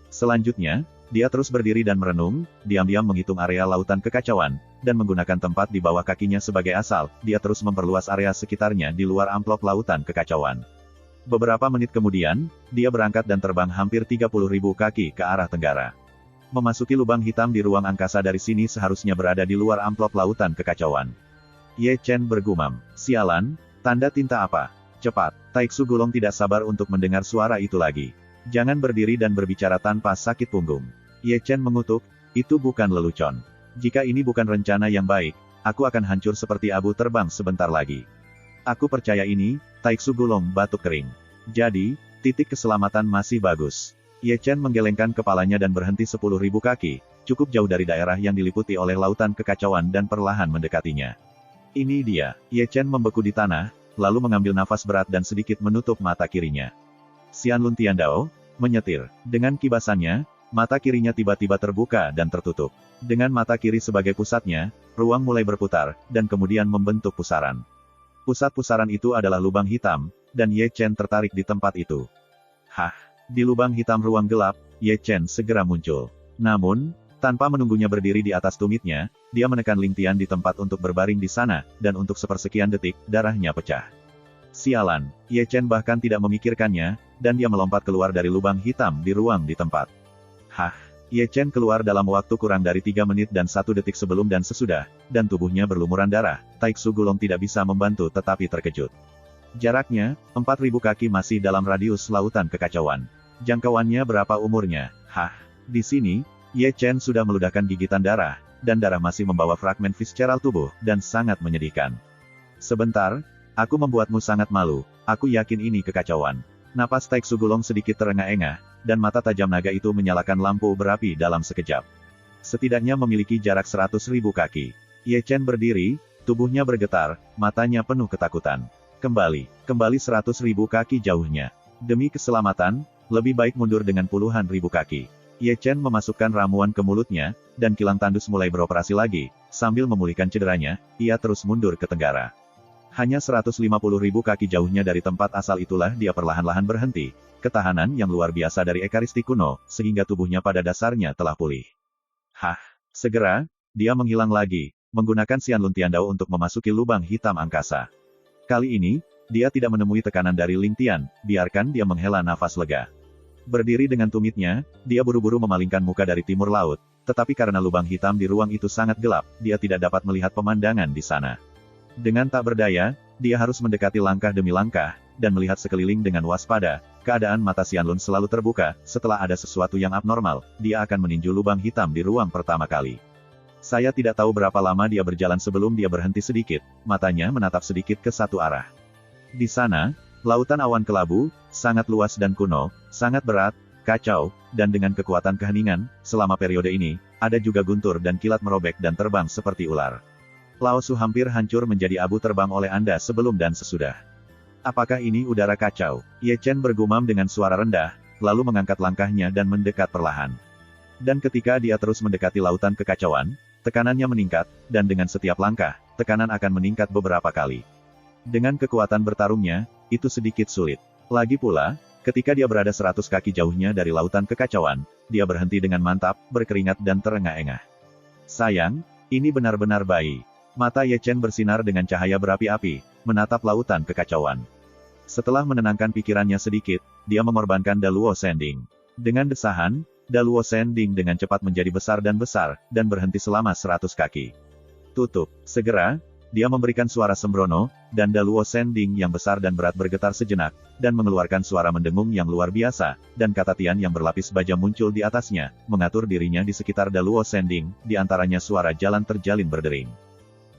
Selanjutnya, dia terus berdiri dan merenung, diam-diam menghitung area lautan kekacauan, dan menggunakan tempat di bawah kakinya sebagai asal, dia terus memperluas area sekitarnya di luar amplop lautan kekacauan. Beberapa menit kemudian, dia berangkat dan terbang hampir 30.000 kaki ke arah tenggara. Memasuki lubang hitam di ruang angkasa dari sini seharusnya berada di luar amplop lautan kekacauan. Ye Chen bergumam, sialan, tanda tinta apa? Cepat, Taiksu Gulong tidak sabar untuk mendengar suara itu lagi. Jangan berdiri dan berbicara tanpa sakit punggung. Ye Chen mengutuk, itu bukan lelucon. Jika ini bukan rencana yang baik, aku akan hancur seperti abu terbang sebentar lagi. Aku percaya ini, Taiksu Gulong batuk kering. Jadi, titik keselamatan masih bagus. Ye Chen menggelengkan kepalanya dan berhenti 10.000 kaki, cukup jauh dari daerah yang diliputi oleh lautan kekacauan dan perlahan mendekatinya. Ini dia. Ye Chen membeku di tanah, lalu mengambil nafas berat dan sedikit menutup mata kirinya. Xianlun Tiandao menyetir. Dengan kibasannya, mata kirinya tiba-tiba terbuka dan tertutup. Dengan mata kiri sebagai pusatnya, ruang mulai berputar, dan kemudian membentuk pusaran. Pusat pusaran itu adalah lubang hitam, dan Ye Chen tertarik di tempat itu. Hah! Di lubang hitam ruang gelap, Ye Chen segera muncul. Namun, tanpa menunggunya berdiri di atas tumitnya, dia menekan Ling Tian di tempat untuk berbaring di sana, dan untuk sepersekian detik, darahnya pecah. Sialan, Ye Chen bahkan tidak memikirkannya, dan dia melompat keluar dari lubang hitam di ruang di tempat. Hah! Ye Chen keluar dalam waktu kurang dari 3 menit dan 1 detik sebelum dan sesudah, dan tubuhnya berlumuran darah. Taiksu Gulong tidak bisa membantu tetapi terkejut. Jaraknya, 4.000 kaki masih dalam radius lautan kekacauan. Jangkauannya berapa umurnya? Hah! Di sini, Ye Chen sudah meludahkan gigitan darah, dan darah masih membawa fragmen visceral tubuh, dan sangat menyedihkan. Sebentar, aku membuatmu sangat malu, aku yakin ini kekacauan. Napas Taiksu Gulong sedikit terengah-engah, dan mata tajam naga itu menyalakan lampu berapi dalam sekejap. Setidaknya memiliki jarak 100.000 kaki. Ye Chen berdiri, tubuhnya bergetar, matanya penuh ketakutan. Kembali 100.000 kaki jauhnya. Demi keselamatan, lebih baik mundur dengan puluhan ribu kaki. Ye Chen memasukkan ramuan ke mulutnya, dan kilang tandus mulai beroperasi lagi. Sambil memulihkan cederanya, ia terus mundur ke tenggara. Hanya 150.000 kaki jauhnya dari tempat asal itulah dia perlahan-lahan berhenti. Ketahanan yang luar biasa dari Ekaristi kuno, sehingga tubuhnya pada dasarnya telah pulih. Hah! Segera, dia menghilang lagi, menggunakan Xianlun Tiandao untuk memasuki lubang hitam angkasa. Kali ini, dia tidak menemui tekanan dari Ling Tian, biarkan dia menghela nafas lega. Berdiri dengan tumitnya, dia buru-buru memalingkan muka dari timur laut, tetapi karena lubang hitam di ruang itu sangat gelap, dia tidak dapat melihat pemandangan di sana. Dengan tak berdaya, dia harus mendekati langkah demi langkah, dan melihat sekeliling dengan waspada. Keadaan mata Xianlun selalu terbuka, setelah ada sesuatu yang abnormal, dia akan meninju lubang hitam di ruang pertama kali. Saya tidak tahu berapa lama dia berjalan sebelum dia berhenti sedikit, matanya menatap sedikit ke satu arah. Di sana, lautan awan kelabu, sangat luas dan kuno, sangat berat, kacau, dan dengan kekuatan keheningan, selama periode ini, ada juga guntur dan kilat merobek dan terbang seperti ular. Laosu hampir hancur menjadi abu terbang oleh Anda sebelum dan sesudah. Apakah ini udara kacau? Ye Chen bergumam dengan suara rendah, lalu mengangkat langkahnya dan mendekat perlahan. Dan ketika dia terus mendekati lautan kekacauan, tekanannya meningkat, dan dengan setiap langkah, tekanan akan meningkat beberapa kali. Dengan kekuatan bertarungnya, itu sedikit sulit. Lagi pula, ketika dia berada 100 kaki jauhnya dari lautan kekacauan, dia berhenti dengan mantap, berkeringat dan terengah-engah. Sayang, ini benar-benar bayi. Mata Ye Chen bersinar dengan cahaya berapi-api, menatap lautan kekacauan. Setelah menenangkan pikirannya sedikit, dia mengorbankan Daluo Sending. Dengan desahan, Daluo Sending dengan cepat menjadi besar, dan berhenti selama 100 kaki. Tutup. Segera, dia memberikan suara sembrono, dan Daluo Sending yang besar dan berat bergetar sejenak, dan mengeluarkan suara mendengung yang luar biasa, dan kata Tian yang berlapis baja muncul di atasnya, mengatur dirinya di sekitar Daluo Sending, di antaranya suara jalan terjalin berdering.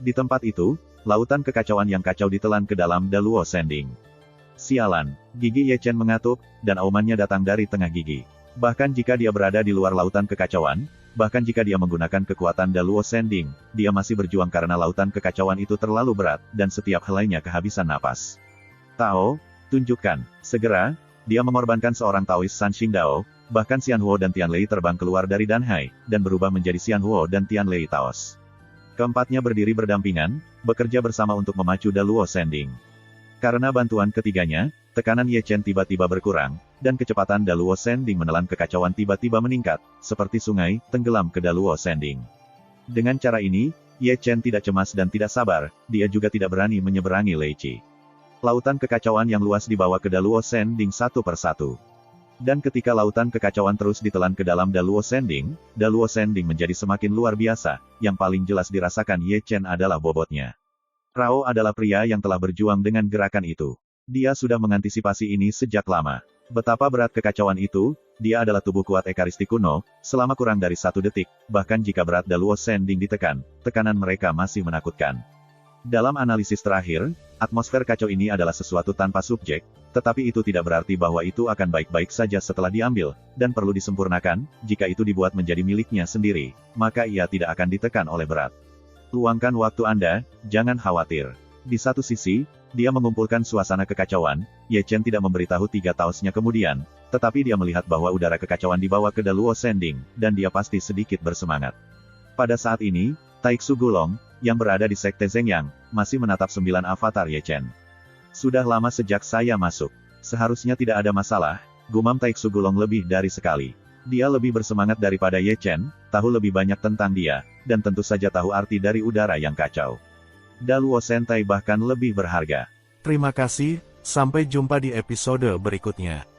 Di tempat itu, lautan kekacauan yang kacau ditelan ke dalam Daluo Sending. Sialan, gigi Ye Chen mengatuk, dan aumannya datang dari tengah gigi. Bahkan jika dia berada di luar lautan kekacauan, bahkan jika dia menggunakan kekuatan Daluo Sending, dia masih berjuang karena lautan kekacauan itu terlalu berat, dan setiap helainya kehabisan napas. Tao, tunjukkan. Segera, dia mengorbankan seorang Taois San Xingdao, bahkan Xianhuo dan Tianlei terbang keluar dari Danhai, dan berubah menjadi Xianhuo dan Tianlei Taos. Keempatnya berdiri berdampingan, bekerja bersama untuk memacu Daluo Sending. Karena bantuan ketiganya, tekanan Ye Chen tiba-tiba berkurang, dan kecepatan Daluo Sending menelan kekacauan tiba-tiba meningkat, seperti sungai, tenggelam ke Daluo Sending. Dengan cara ini, Ye Chen tidak cemas dan tidak sabar, dia juga tidak berani menyeberangi Lei Qi. Lautan kekacauan yang luas dibawa ke Daluo Sending satu persatu. Dan ketika lautan kekacauan terus ditelan ke dalam Daluo Sending menjadi semakin luar biasa, yang paling jelas dirasakan Ye Chen adalah bobotnya. Rao adalah pria yang telah berjuang dengan gerakan itu. Dia sudah mengantisipasi ini sejak lama. Betapa berat kekacauan itu, dia adalah tubuh kuat ekaristi kuno, selama kurang dari 1 detik, bahkan jika berat Daluo Sending ditekan, tekanan mereka masih menakutkan. Dalam analisis terakhir, atmosfer kacau ini adalah sesuatu tanpa subjek, tetapi itu tidak berarti bahwa itu akan baik-baik saja setelah diambil, dan perlu disempurnakan. Jika itu dibuat menjadi miliknya sendiri, maka ia tidak akan ditekan oleh berat. Luangkan waktu Anda, jangan khawatir. Di satu sisi, dia mengumpulkan suasana kekacauan. Ye Chen tidak memberitahu 3 taosnya kemudian, tetapi dia melihat bahwa udara kekacauan dibawa ke Daluo Sending, dan dia pasti sedikit bersemangat. Pada saat ini, Taiksu Gulong, yang berada di Sekte Zhengyang, masih menatap 9 avatar Ye Chen. Sudah lama sejak saya masuk. Seharusnya tidak ada masalah, gumam Taiksu Gulong lebih dari sekali. Dia lebih bersemangat daripada Ye Chen, tahu lebih banyak tentang dia, dan tentu saja tahu arti dari udara yang kacau. Daluo Sentai bahkan lebih berharga. Terima kasih, sampai jumpa di episode berikutnya.